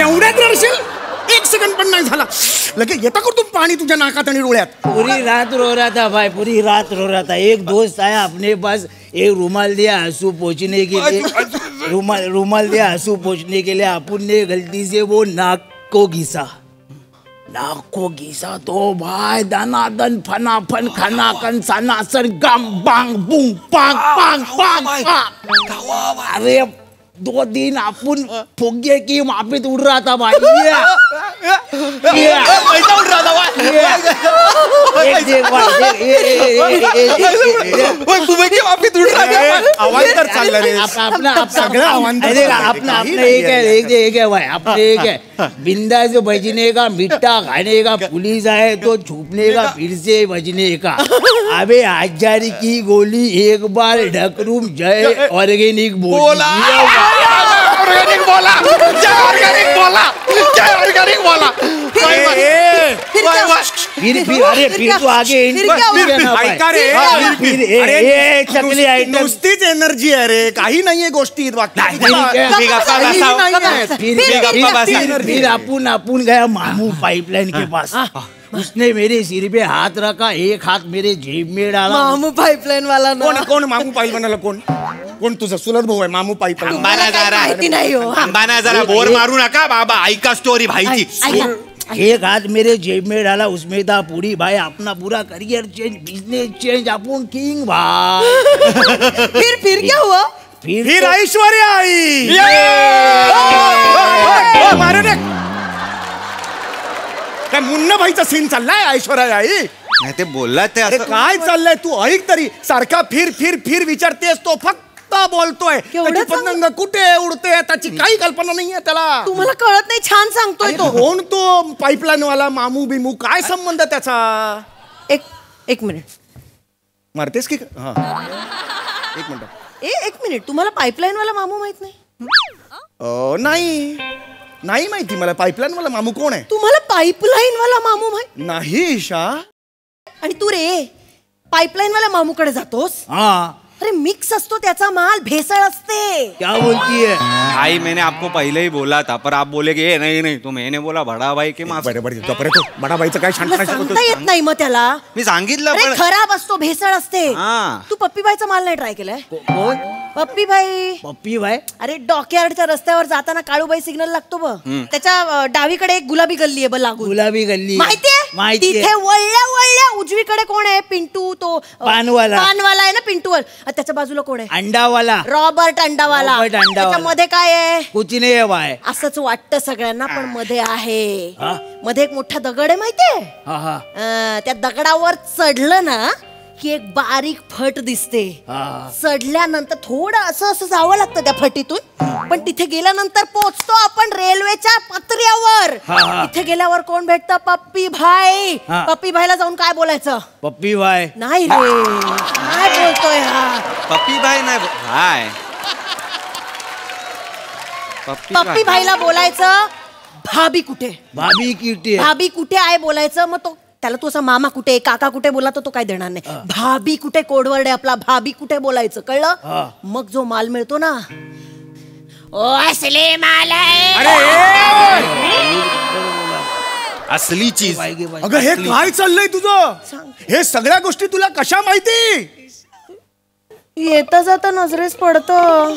एवढ्या दर्शन 1 सेकंड पण नाही झाला. लगेच येता करतो पाणी तुझ्या नाकात आणि डोळ्यात. पूरी रात रो रहा था भाई. पूरी रात रो रहा था. एक दोस्त आया अपने पास. एक रुमाल दिया आंसू पोंछने के लिए. रुमाल दिया आंसू पोंछने के लिए. अपन ने गलती से वो नाक को घिसा. तो भाई दनादन फनाफन खनाकन सनासन गम बांग बूंग पांग पांग पांग. अरे 2 दिन अपन फुग्गे की माफित उड़ रहा था भाई. पैसा उड़ रहा था आवाज तर चालला रे. अपना बिंदा से बजने का, मिट्टा खाने का, पुलिस आए तो छुपने का, फिर से बजने का. अबे 1000 की गोली एक बार ढकरूम. जय ऑर्गेनिक बोला. फिर तो आगे चकली आइटम. नुसतीच एनर्जी आहे रे. काही नाहीये गोष्टी. फिर अपन गया मामू पाइपलाइन के पास. उसने मेरे सिर पे हाथ रखा. एक हाथ मेरे जेब में डाला. मामू पाइपलाइन वाला ना. कोण मामू पाईलवानाला? कोण तुझा चुलत भाऊ आहे मामू पाईलवान? माहिती नाही हो. अंबाना जरा बोर मारू नका बाबा. ऐका स्टोरी भाईची. एक हाथ मेरे जेब में डाला. उसमें था पूरी भाई अपना पूरा करियर चेंज, बिजनेस चेंज. अपन किंग भाई. फिर क्या हुआ? फिर ऐश्वर्या आई. काय मुन्ना भाईचा सीन चाललाय? ऐश्वर्या आई नाही ते बोलला ते अरे काय चाललंय? तू ऐक तरी. सारखा फिर विचारतेस. तो फक्त बोलतोय. त्याची पतंग कुठे उडते त्याची काही कल्पना नाहीये त्याला. तुम्हाला कळत नाही. छान सांगतोय तो. कोण तो पाईपलाईन वाला मामू बिमू? काय संबंध त्याचा? एक मिनिट मारतेस की? हा 1 मिनिट. एक मिनिट. तुम्हाला पाईपलाईन वाला मामू माहित नाही? नाही माहिती मला. पाईपलाईन वाला मामू कोण आहे? तुम्हाला पाईपलाईन वाला मामू माहित नाही ईशा. आणि तू रे पाईपलाईन वाला मामूकडे जातोस? हाँ. अरे मिक्स असतो त्याचा माल. भेसळ असते. क्या बोलती है? भाई मैंने आपको पहले ही बोला था पर आप बोले कि नहीं तो मैंने बोला बड़ा भाई के माफ. बडा बाईचं काय सांगता येत नाही मग त्याला. मी सांगितलं अरे पण खराब असतो. भेसळ असते. हा. तू पप्पी बाईचा माल नाही ट्राय केलाय? कोण? पप्पी भाई. पप्पी भाई अरे डॉकयार्डच्या रस्त्यावर जाताना काळूबाई सिग्नल लागतो ब त्याच्या डावीकडे एक गुलाबी गल्ली आहे ब लागून. गुलाबी गल्ली माहितीये तिथे वळल्या उजवीकडे कोण आहे? पिंटू तो पानवाला आहे ना पिंटू. त्याच्या बाजूला कोण आहे? अंडावाला. रॉबर्ट अंडावाला. मध्ये काय आहे? कुछ नाही आहे. असंच वाटतं सगळ्यांना पण मध्ये आहे. मध्ये एक मोठा दगड आहे माहितीये? त्या दगडावर चढलं ना की एक बारीक फट दिसते. चढल्यानंतर थोडं असं जावं लागतं त्या फटीतून. पण तिथे गेल्यानंतर पोहोचतो आपण रेल्वेच्या पत्र्यावर. तिथे गेल्यावर कोण भेटतं? पप्पी भाई. पप्पी भाईला जाऊन काय बोलायचं? पप्पी भाई नाही रे, काय बोलतोय हा? पप्पी भाई नाही हाय. पप्पी भाईला बोलायचं भाभी कुठे? भाभी कुठे आहे बोलायचं. मग तो त्याला तू असा मामा कुठे काका कुठे बोला तो काय देणार नाही. भाभी कुठे कोडवर्ड आहे आपला. भाभी कुठे बोलायचं कळलं. मग जो माल मिळतो ना ओ असले माल आहे. असली चीज. अगं हे काय चाललंय तुझं? हे सगळ्या गोष्टी तुला कशा माहिती? येता जाता नजरेस पडतं.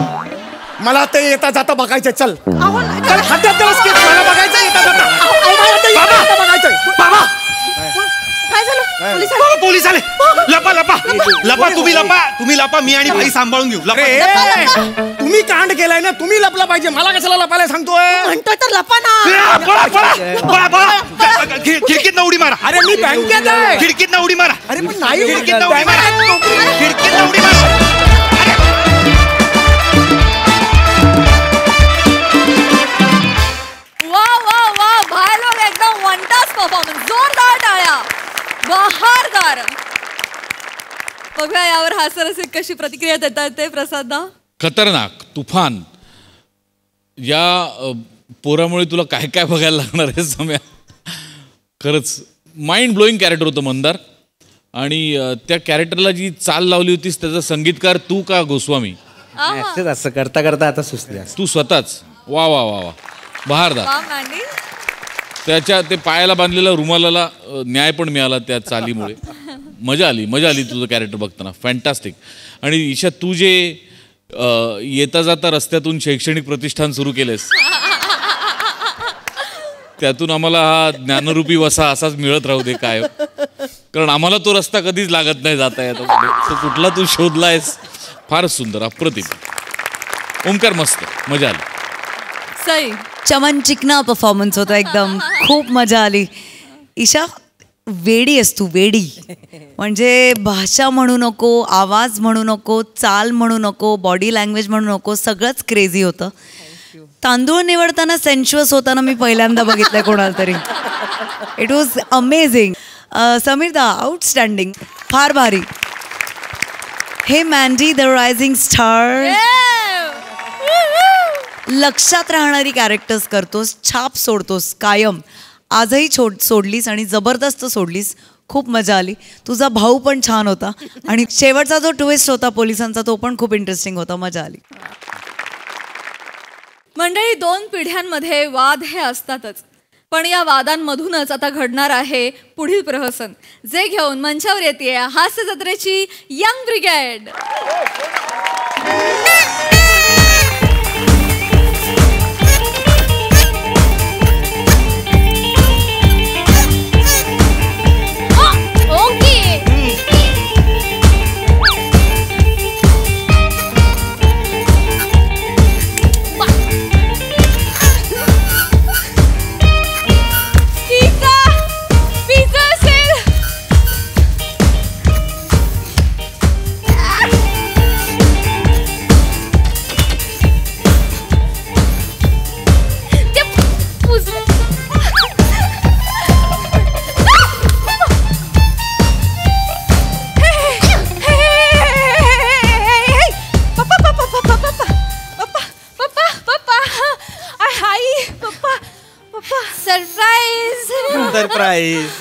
मला ते येता जाता बघायचंय. चल बघायचं येता जाता बघायचंय. बाबा काय झालं? पोलीस आले. लपा लपा लपा. तुम्ही लपा. मी आणि भाई सांभाळून घेऊ. तुम्ही कांड केलाय ना, तुम्ही लपला पाहिजे. मला कशाला लपायला सांगतोय? म्हणतोय तर लपा ना. खिडकीत न उडी मारा. अरे मी बँकेत आहे. खिडकीत न उडी मारा. अरे पण नाही. खिडकीत न उडी मारा. खिडकीत न उडी मारा. वा भाई लोग एकदम वनटास परफॉर्मन्स. जोरदार टाळ्या. बहारदार. बघा यावर हास्यरसिक कशी प्रतिक्रिया देतात ते प्रसाददा. खतरनाक तुफान. या पोरामुळे तुला काय काय बघायला लागणार आहे सम्या. खरंच माइंड ब्लोईंग कॅरेक्टर होतं मंदार. आणि त्या कॅरेक्टरला जी चाल लावली होतीस त्याचा संगीतकार तू का गोस्वामी? असं करता करता आता सुचले तू स्वतःच. वा वा वा वा बहारदार. त्याच्या ते पायाला बांधलेल्या रुमालाला न्याय पण मिळाला त्या चालीमुळे. मजा आली तुझं कॅरेक्टर बघताना. फॅन्टास्टिक. आणि ईशा तू जे येता जाता रस्त्यातून शैक्षणिक प्रतिष्ठान सुरू केलेस त्यातून आम्हाला हा ज्ञानरूपी वसा असाच मिळत राहू दे काय. कारण आम्हाला तो रस्ता कधीच लागत नाही जाता येतो. तो कुठला तू शोधलायस. फारच सुंदर अप्रतिम. ओंकार मस्त मजा आली. सई चमन चिकना परफॉर्मन्स होता एकदम. खूप मजा आली. ईशा वेडी आहेस तू वेडी. म्हणजे भाषा म्हणू नको, आवाज म्हणू नको, चाल म्हणू नको, बॉडी लँग्वेज म्हणू नको, सगळंच क्रेझी होतं. तांदूळ निवडताना सेन्शुअस होताना मी पहिल्यांदा बघितलंय कोणाला तरी. It was amazing. समीरदा आउटस्टँडिंग. फार भारी. हे मॅन्डी द रायझिंग स्टार. लक्षात राहणारी कॅरेक्टर्स करतोस. छाप सोडतोस कायम. आजही सोडलीस आणि जबरदस्त सोडलीस. खूप मजा आली. तुझा भाऊ पण छान होता. आणि शेवटचा जो ट्विस्ट होता पोलिसांचा तो पण खूप इंटरेस्टिंग होता. मजा आली. मंडळी 2 पिढ्यांमध्ये वाद हे असतातच. पण या वादांमधूनच आता घडणार आहे पुढील प्रहसन. जे घेऊन मंचावर येते हास्य जत्रेची यंग ब्रिगेड.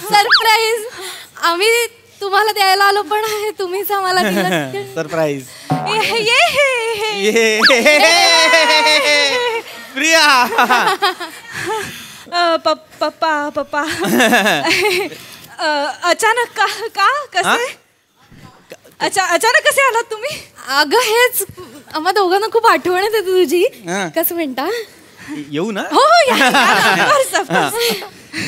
सरप्राईज आम्ही तुम्हाला द्यायला आलो पण तुम्हीच आम्हाला दिलं. सरप्राईज. प्रिया. पप्पा अचानक का कसे अचानक कसे आलात तुम्ही? अगं हेच आम्हा दोघांना खूप आठवण येते तुझी. हा. कसं म्हणता? येऊ ना? हो हो, या, of course, of course.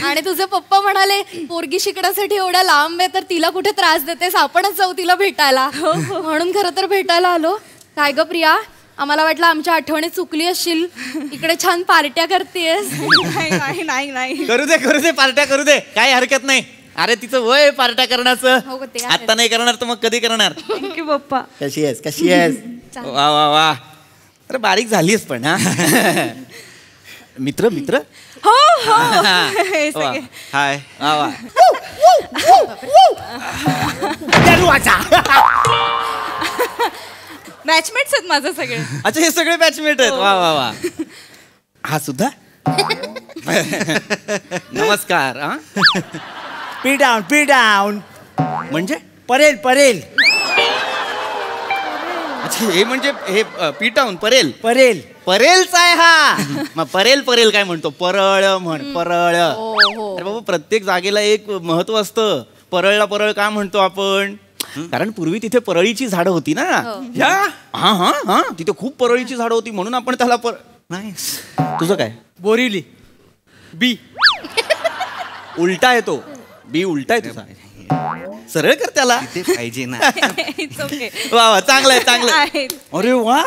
आणि तुझे पप्पा म्हणाले पोरगी शिकण्यासाठी एवढ्या लांब आहे तर तिला कुठे त्रास देतेस, आपणच जाऊ तिला भेटायला. म्हणून खरं तर भेटायला आलो. काय ग प्रिया, आम्हाला वाटलं आमच्या आठवणी चुकली असशील, इकडे छान पार्ट्या करतेस. नाही नाही नाही, करू दे पार्ट्या करू दे, काही हरकत नाही. अरे तिचं वय पार्ट्या करण्याचं. हो, ते आहे. आता नाही करणार तर मग कधी करणार? थँक्यू पप्पा. कशी आहेस? वा वा वा, अरे बारीक झालीस पण. हा मित्र हो हो हे सगळे. हाय. वा वा. बॅचमेट्स आहेत माझं सगळे. अच्छा, हे सगळे बॅचमेट आहेत. वा वा वा. हा सुद्धा. नमस्कार. हा पी डाऊन म्हणजे परेल अच्छा, हे म्हणजे हे पीटाऊन परेल परेल परेलचा आहे हा. मग परेल काय म्हणतो? परळ म्हण, परळ. अरे बाबा, प्रत्येक जागेला एक महत्व असतं. परळ का म्हणतो आपण? कारण पूर्वी तिथे परळीची झाडं होती ना. हा हा हा, तिथे खूप परळीची झाडं होती म्हणून आपण त्याला नाही. तुझं काय? बोरिवली बी उलटा आहे तो. बी उलटा आहे तुझा. सरळ कर त्याला. ते पाहिजे ना. वा वा, चांगलं आहे. अरे वा,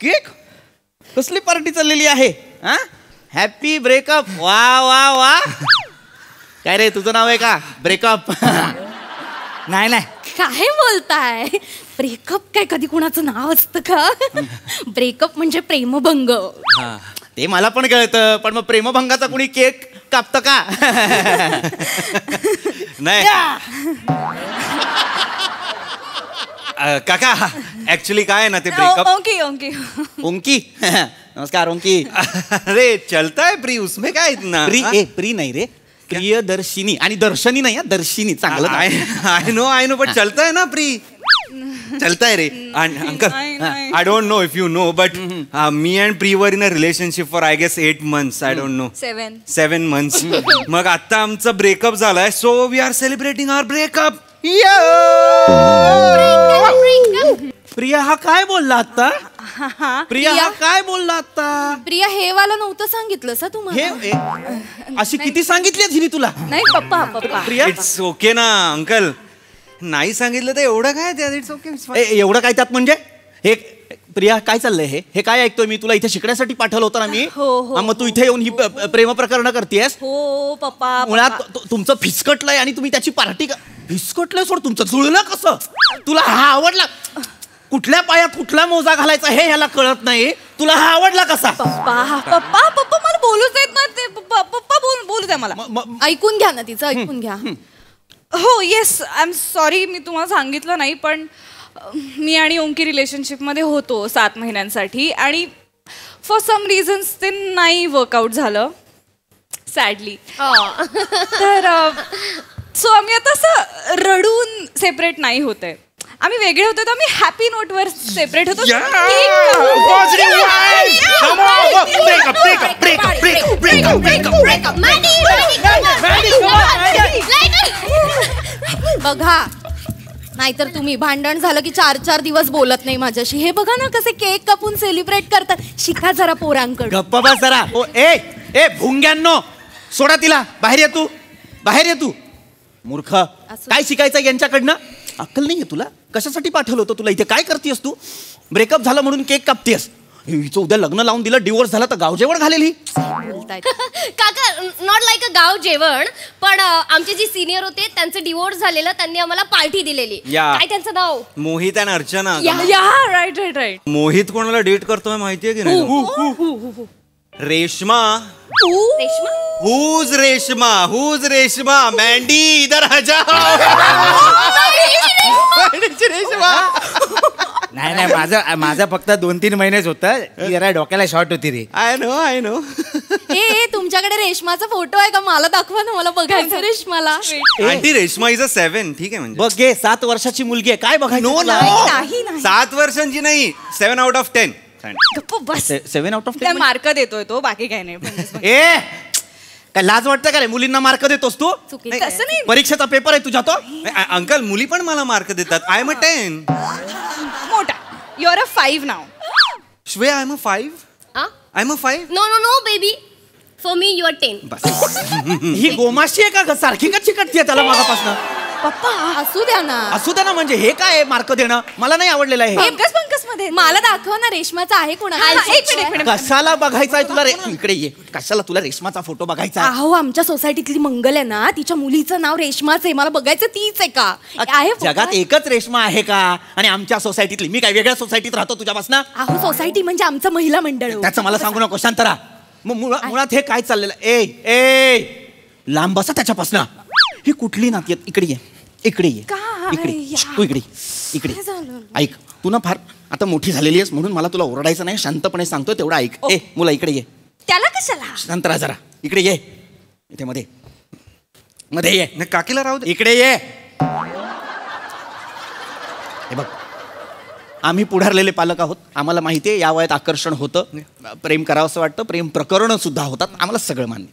केक कसली पार्टी चाललेली आहे? हा, हॅपी ब्रेकअप. वा वा वा. काय रे, तुझं नाव आहे का ब्रेकअप? नाही काय बोलताय? ब्रेकअप काय कधी कुणाचं नाव असतं का? ब्रेकअप म्हणजे प्रेमभंग. ते मला पण कळतं, पण मग प्रेमभंगाचा कुणी केक कापतं का? नाही काका, ऍक्च्युली काय आहे ना ते ब्रेकअप. ओंकी. नमस्कार ओंकी. अरे चलताय प्री, उसमें काय इतना? प्री नाही रे, प्रियदर्शिनी. आणि दर्शनी नाही, दर्शिनी. चांगलं. आय नो बट चलताय ना प्री. चलताय रे. Uncle, I don't know if you know but me and Pri were in a relationship for I guess 8 months. I don't know. 7 months. मग आता आमचा ब्रेकअप झालाय, so we are celebrating our breakup. Priya हा काय बोलला आता? प्रिया हा काय बोलला आता? प्रिया हे वाला नव्हतं सांगितलं सा तुम्हाला? अशी किती सांगितली हिने तुला? नाही पप्पा. प्रिया इट्स ओके ना अंकल. नाही सांगितलं तर एवढं काय त्यात? It's okay. एवढं काय त्यात म्हणजे? हे प्रिया काय चाललंय? हे काय ऐकतोय मी? तुला इथे शिकण्यासाठी पाठवलं होतं ना मी. मग तू इथे येऊन ही प्रेम प्रकरण करतेस? हो पप्पा. मुळात तुमचं फिसकटलंय आणि तुम्ही त्याची पार्टी. फिसकटलंय सोड, तुमचं जुळलं कसं? तुला हा आवडला? कुठल्या पायात कुठला मोजा घालायचा हे ह्याला कळत नाही. तुला हा आवडला कसा? पप्पा मला बोलूच देत ना ते. पप्पा बोलू द्या मला. ऐकून घ्या ना तिचं, ऐकून घ्या. हो येस, आय एम सॉरी मी तुम्हाला सांगितलं नाही, पण मी आणि ओंकी रिलेशनशिपमध्ये होतो 7 महिन्यांसाठी आणि फॉर सम रिझन्स ते नाही वर्कआउट झालं सॅडली. तर सो आम्ही आता असं रडून सेपरेट नाही होते. आम्ही वेगळे होतो तर आम्ही हॅपी नोटवर सेपरेट होतो. बघा, नाहीतर तुम्ही भांडण झालं की 4 दिवस बोलत नाही माझ्याशी. हे बघा ना कसे केक कापून सेलिब्रेट करतात. शिका जरा पोरांकडे. गप्पा बस जरा. ए भुंग्यांनो, सोडा तिला. बाहेर ये तू मूर्ख. काय शिकायचं यांच्याकडनं? अक्कल नाहीये तुला? कशासाठी पाठवलं होतं तुला इथे? काय करतेस तू? ब्रेकअप झालं म्हणून केक कापतेस? हिचं उद्या लग्न लावून दिलं, डिवोर्स झाला तर गाव जेवण घालेली. काका, नॉट लाईक अ गाव जेवण, पण आमचे जे सिनियर होते त्यांचं डिवोर्स झालेलं, त्यांनी आम्हाला पार्टी दिलेली. काय त्यांचं नाव? मोहित आणि अर्चना. राईट. मोहित कोणाला डेट करतोय माहितीये की नाही? रेशमा. Who's रेशमा? मँडी इधर आ जाओ. नाही माझा फक्त 2-3 महिनेच होतं. जरा डोक्याला शॉर्ट होती रे. I know. ए तुमच्याकडे रेशमाचा फोटो आहे का? मला दाखवा ना, मला बघायचं रेशमाला. Aunty Reshma is a 7. ठीक आहे म्हणजे. बघ गे, 7 वर्षाची मुलगी आहे. काय बघायचं? नो नाही 7 वर्षांची नाही, 7 out of 10. 7 out of 10 mark देतोय तो, बाकी काही नाही. ए काय लाज वाटतं का रे? मुलींना मार्क देतोस तू? तसं नाही. परीक्षेचा पेपर आहे तुझा तो. अंकल, मुली पण मला मार्क देतात. I am a 10. मोठा. यू आर अ 5 नाव. श्वे I am a 5. I am a 5. No baby, for me you are 10. ही गोमाशी आहे का सारखी का चिकटते त्याला मागापासून? पप्पा असू द्या ना. असू द्या ना म्हणजे हे काय मार्क देणं मला नाही आवडलेलं आहे. पंकज मध्ये मला दाखव ना रेशमाचा आहे कोणाला. कशाला बघायचा आहे तुला? इकडे ये. कशाला तुला रेशमाचा फोटो बघायचा? अहो आमच्या सोसायटीतली मंगल आहे ना, तिच्या मुलीचं नाव रेशमाच आहे. मला बघायचं तीच आहे का? आहे जगात एकच रेशमा आहे का? आणि आमच्या सोसायटीतली मी काय वेगळ्या सोसायटीत राहतो तुझ्यापासून? अहो सोसायटी म्हणजे आमचं महिला मंडळ. त्याचं मला सांगू नको, शांत राहा. मुळात हे काय चाललेलं? ए लांब बसा त्याच्यापासून. ही कुठली नाती? इकडे ये, इकडे ये, इकडे तू इकडे ऐक. तू ना फार आता मोठी झालेली आहेस म्हणून मला तुला ओरडायचं नाही, शांतपणे सांगतो तेवढं ऐक. मुला इकडे ये. त्याला कशाला? शांत राहा जरा. इकडे ये. इथे मध्ये ये. काकीला राहू दे. इकडे ये. हे बघ, आम्ही पुढारलेले पालक आहोत. आम्हाला माहिती आहे या वयात आकर्षण होतं, प्रेम करावं असं वाटतं, प्रेम प्रकरण सुद्धा होतात. आम्हाला सगळं मान्य.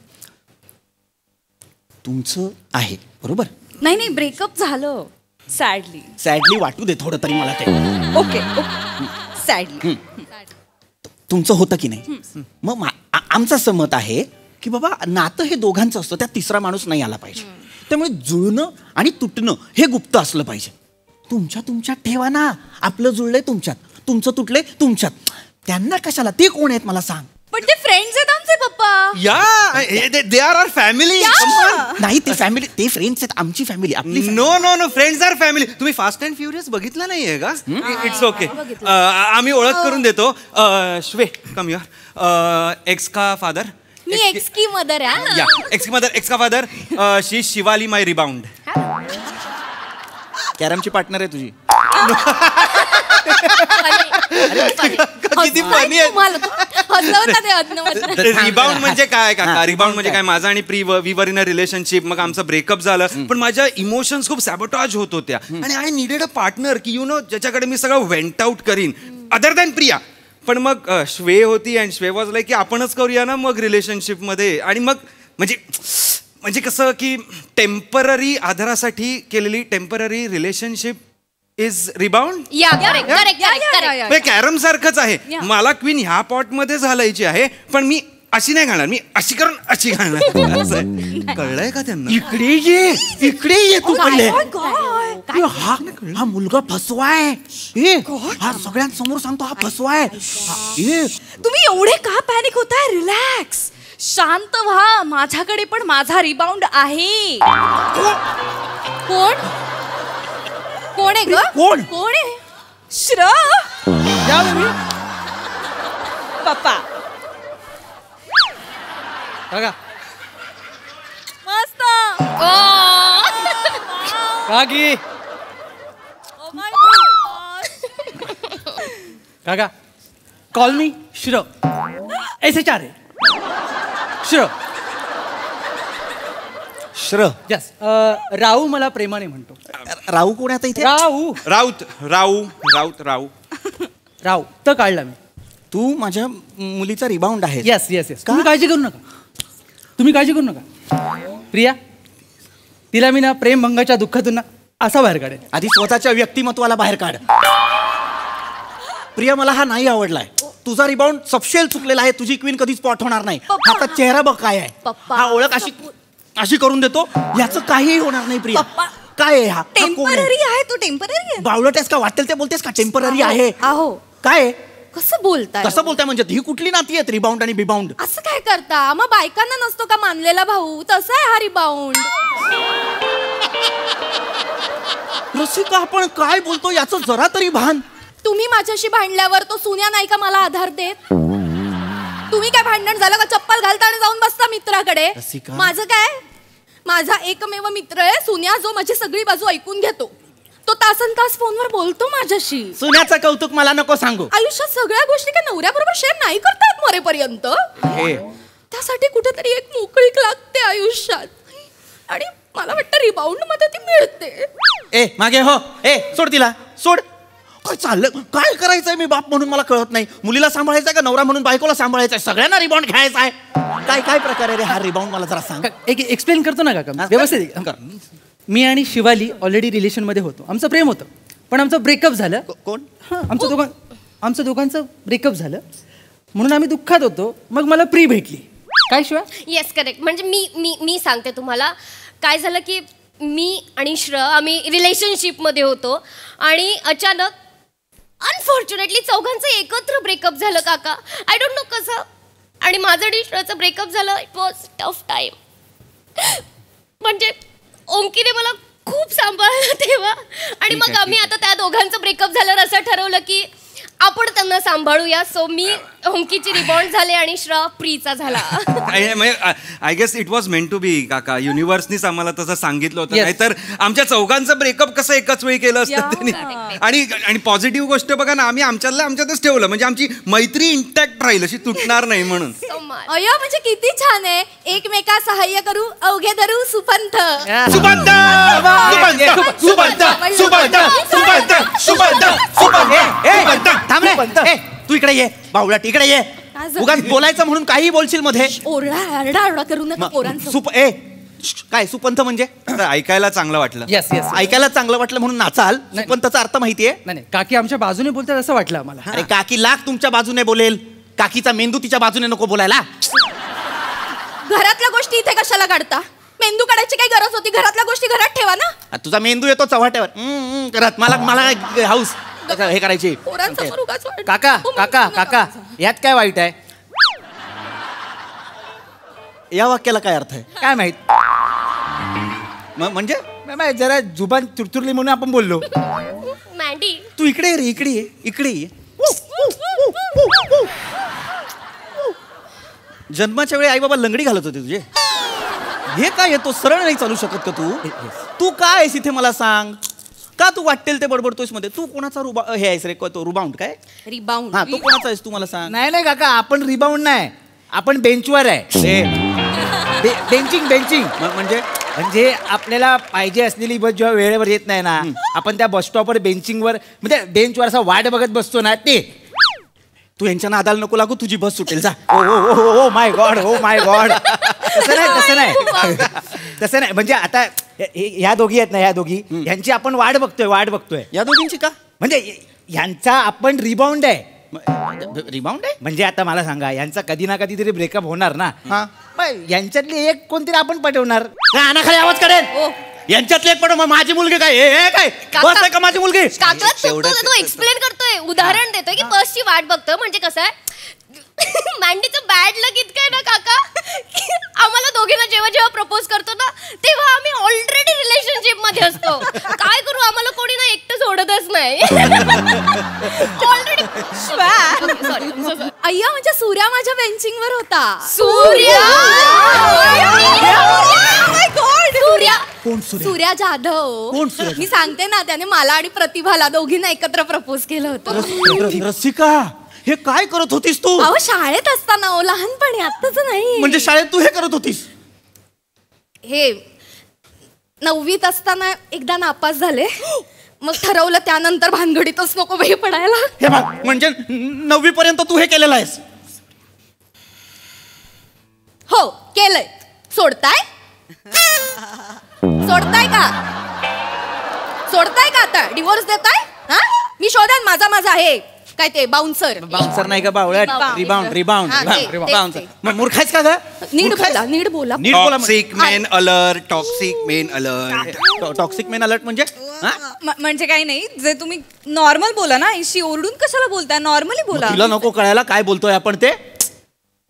तुमचं आहे बरोबर? नाही ब्रेकअप झालं सॅडली वाटू दे थोडं तरी मला ते. Okay sadly. तुमचं होतं की नाही? मग आमचं असं मत आहे की बाबा नातं हे दोघांचं असतं, त्यात तिसरा माणूस नाही आला पाहिजे. त्यामुळे जुळणं आणि तुटणं हे गुप्त असलं पाहिजे. तुमच्यात ठेवा ना. आपलं जुळलंय तुमच्यात, तुमचं तुटलंय तुमच्यात. त्यांना कशाला? ते कोण आहेत मला सांग. पण ते फ्रेंड्स आहेत आमचे पप्पा. They are family. नाही ते फॅमिली, ते फ्रेंड्स आहेत. आमची फॅमिली आपली. No friends are family. तुम्ही फास्ट अँड फ्युरियस बघितला नाहीये का? It's okay. आम्ही ओळख करून देतो. श्वे कम युअर. एक्स का फादर. मी एक्स की मदर आहे. या एक्स की मदर, एक्स का father. She Shivali my rebound. कॅरमची पार्टनर आहे तुझी. किती फनी आहे. रिबाउंड म्हणजे काय काका? रिबाउंड म्हणजे काय? माझा आणि प्री we were in a relationship. मग आमचं ब्रेकअप झालं, पण माझ्या इमोशन्स खूप सॅबोटाज होत होत्या आणि आय नीडेड अ पार्टनर की यू नो ज्याच्याकडे मी सगळं वेंट आउट करीन अदर दॅन प्रिया. पण मग श्वे होती अँड श्वे वॉज लाईक की आपणच करूया ना मग रिलेशनशिप मध्ये. आणि मग म्हणजे कसं की टेम्पररी आधारासाठी केलेली temporary relationship is rebound. Carrom सारखंच आहे. मला क्वीन ह्या पॉट मध्ये घालायची आहे, पण मी अशी नाही घालणार. मी अशी करून अशी घालणार. कळलंय का त्यांना? इकडे ये तू. हा मुलगा फसवाय. हा सगळ्यांसमोर सांगतो हा फसवाय. तुम्ही एवढे का पॅनिक होताय? रिलॅक्स, शांत व्हा. माझ्याकडे पण माझा रिबाउंड आहे. कोण आहे ग? कोण आहे? पप्पा. मस्त. काकी काका कॉल मी श्र. ऐसे चार आहे. श्र. यस. राहू मला प्रेमाने म्हणतो. राहू कोण आता इथे? राहू तर काढला मी. तू माझ्या मुलीचा रिबाउंड आहे. येस. तुम्ही काळजी करू नका. प्रिया, तिला मी ना प्रेमभंगाच्या दुःखातून ना असा बाहेर काढेल. आधी स्वतःच्या व्यक्तिमत्वाला बाहेर काढ. प्रिया, मला हा नाही आवडलाय. तुझा रिबाउंड सपशेल चुकलेला आहे. तुझी क्वीन कधी स्पॉट होणार नाही. आता चेहरा बघ काय आहे. हा ओळख अशी करून देतो. याचं काहीही होणार नाही. प्रिया, काय आहे हा? टेम्पररी आहे. तो टेम्पररी आहे. बावळटेस का? वाटेल ते बोलतेस का? टेम्पररी आहे. काय कसं बोलताय म्हणजे? ही कुठली नाती आहेत रिबाउंड आणि बिबाउंड? असं काय करता? मग बायकांना नसतो का मानलेला भाऊ? तसा आहे हा रिबाउंड. रसिका, आपण काय बोलतो याचं जरा तरी भान. तुम्ही माझ्याशी भांडल्यावर तो सुन्या नाही का मला आधार देत? तुम्ही काय भांडण झालं का चप्पल घालता आणि जाऊन बसता मित्राकडे? माझं काय? माझा एकमेव मित्र आहे सुन्या, जो माझी सगळी बाजू ऐकून घेतो. तो तासन तास फोनवर बोलतो माझ्याशी. सुन्याचं कौतुक मला नको सांगू. आयुष्यात सगळ्या गोष्टी काय नवऱ्याबरोबर शेअर नाही करतात मरेपर्यंत. त्यासाठी कुठेतरी एक मोकळीक लागते आयुष्यात, आणि मला वाटतं रिबाउंड मध्ये ती मिळते. मागे हो. सोड तिला, सोड. काय चाललं? काय करायचंय मी बाप म्हणून मला कळत नाही. मुलीला सांभाळायचंय का नवरा म्हणून बायकोला सांभाळायचंय? सगळ्यांना रिबाउंड घ्यायचा आहे. काय प्रकार आहे रे हा रिबाउंड? मला जरा सांग. एक एक्सप्लेन करतो ना काका व्यवस्थित. मी आणि शिवाली ऑलरेडी रिलेशन मध्ये होतो. आमचं प्रेम होतं, पण आमचं ब्रेकअप झालं. कोण? आमचं दोघं आमचं दोघांचं ब्रेकअप झालं म्हणून आम्ही दुःखात होतो. मग मला प्री भेटली. काय शिवा? Yes correct. म्हणजे मी सांगते तुम्हाला काय झालं की मी आणि आम्ही रिलेशनशिपमध्ये होतो आणि अचानक अनफॉर्च्युनेटली चौघांचं एकत्र ब्रेकअप झालं काका. आय डोंट नो कसं. आणि माझं आणि श्रेयाचं ब्रेकअप झालं. It was tough time. म्हणजे ओंकीने मला खूप सांभाळलं तेव्हा. आणि मग आम्ही आता त्या दोघांचं ब्रेकअप झाल्यावर असं ठरवलं की आपण त्यांना सांभाळूया. सो मी ओंकीची रिबॉन्ड झाले आणि प्रीचा झाला. I guess it was meant to be काका. युनिव्हर्सनीच आम्हाला तसं सांगितलं होतं. नाहीतर आमच्या चौघांचं ब्रेकअप कसं एकाच वेळी केलं असतं त्यांनी. आणि पॉझिटिव्ह गोष्ट बघा ना, आम्ही आमच्यातच ठेवलं म्हणजे आमची मैत्री इंटॅक्ट राहील, अशी तुटणार नाही म्हणून. अय्या म्हणजे किती छान आहे. एकमेका सहाय्य करू अवघे धरू सुपंथ. सुपंथ सुपंथ सुपंथ सुपंथ सुपंथ सुपंथ. थांब रे. तू इकडे ये बावळट, इकडे ये. उगाच बोलायचं म्हणून काही बोलशील मध्ये. ओरडा करू नका पोरांचं. काय सुपंथ म्हणजे? ऐकायला चांगलं वाटलं. Yes yes. ऐकायला चांगलं वाटलं म्हणून नाचाल. सुपंथचा अर्थ माहितीये? नाही काकी आमच्या बाजूने बोलतात असं वाटलं आम्हाला. अरे काकी लाख तुमच्या बाजूने बोलेल. काकीचा मेंदू तिच्या बाजूने नको बोलायला. घरातल्या गोष्टी इथे कशाला काढता? मेंदू काढायची काही गरज होती? घरातल्या गोष्टी घरात ठेवा ना. तुझा मेंदू येतो चव्हाट्यावर करत. मला हाऊस हे करायची. काका काका काका यात काय वाईट आहे? या वाक्याला काय अर्थ आहे काय माहित? म्हणजे जरा जुबान चुरचुरली म्हणून आपण बोललो. मॅन्डी तू इकडे रे, इकडे ये, इकडे ये. जन्माच्या वेळी आई बाबा लंगडी घालत होते तुझे. हे काय येतो सरळ नाही चालू शकत का तू? तू काय आहेस इथे मला सांग. का तू वाटेल ते बडबडतोयस मध्ये? तू कोणाचा हे आहेस रे? तो रुबाउंड काय? रिबाउंड. हा, तू कोणाचा आहेस तू मला सांग. नाही काका, आपण रिबाउंड नाही, आपण बेंचवर आहे. बेंचिंग म्हणजे आपल्याला पाहिजे असलेली बस जेव्हा वेळेवर येत नाही ना, आपण त्या बस स्टॉपवर बेंचिंगवर म्हणजे बेंचवर असा वाट बघत बसतो ना, ते. तू यांच्या नादाला नको लागू, तुझी बस सुटेल. जा. Oh my God, oh my God. तसं नाही म्हणजे आता ह्या दोघी आहेत ना, ह्या दोघी ह्यांची आपण वाट बघतोय. या दोघींची का? म्हणजे ह्यांचा आपण रिबाउंड आहे. रिबाउंड आहे म्हणजे आता मला सांगा, यांचा कधी ना कधी तरी ब्रेकअप होणार ना. यांच्यातली एक कोणतरी आपण पटवणार. खाली आवाज करेल. यांच्यातले एक पटव. माझी मुलगी काय बस आहे का? माझी मुलगी तो एक्सप्लेन करतोय, उदाहरण देतोय की बसची वाट बघतो. म्हणजे कसं आहे, मॅन्डीचं बॅड लक इतकं आहे ना काका, आम्हाला दोघींना जेव्हा प्रपोज करतो ना, तेव्हा आम्ही ऑलरेडी रिलेशनशिप मध्ये असतो. काय करू, आम्हाला कोणी ना एकटं सोडतच नाही. ऑलरेडी. अय्या म्हणजे सूर्या माझ्या बेंचिंगवर होता. सूर्या जाधव. मी सांगते ना, त्याने मला आणि प्रतिभाला दोघींना एकत्र प्रपोज केलं होतं. रसिका, हे काय करत होतीस तू? अहो शाळेत असताना, लहानपणी, आत्ताच नाही. म्हणजे शाळेत तू हे करत होतीस? हे 9वीत असताना एकदा नापास झाले. मग ठरवलं त्यानंतर भानगडीतच नको बाई पडायला. हे बघ, म्हणजे 9वी पर्यंत तू हे केलेलं आहेस? हो केलंय. सोडताय का आता? डिवोर्स देताय? हा, मी शोधन. माझा आहे काय ते बाउन्सर नाही का? बावळट. रिबाउंड. मूर्खाच का ग? नीट बोला. Toxic main alert. Toxic main alert म्हणजे म्हणजे काही नाही, जे तुम्ही नॉर्मल बोला ना. इशी ओरडून कशाला बोलताय? नॉर्मली बोला. तुला नको कळायला काय बोलतोय आपण ते.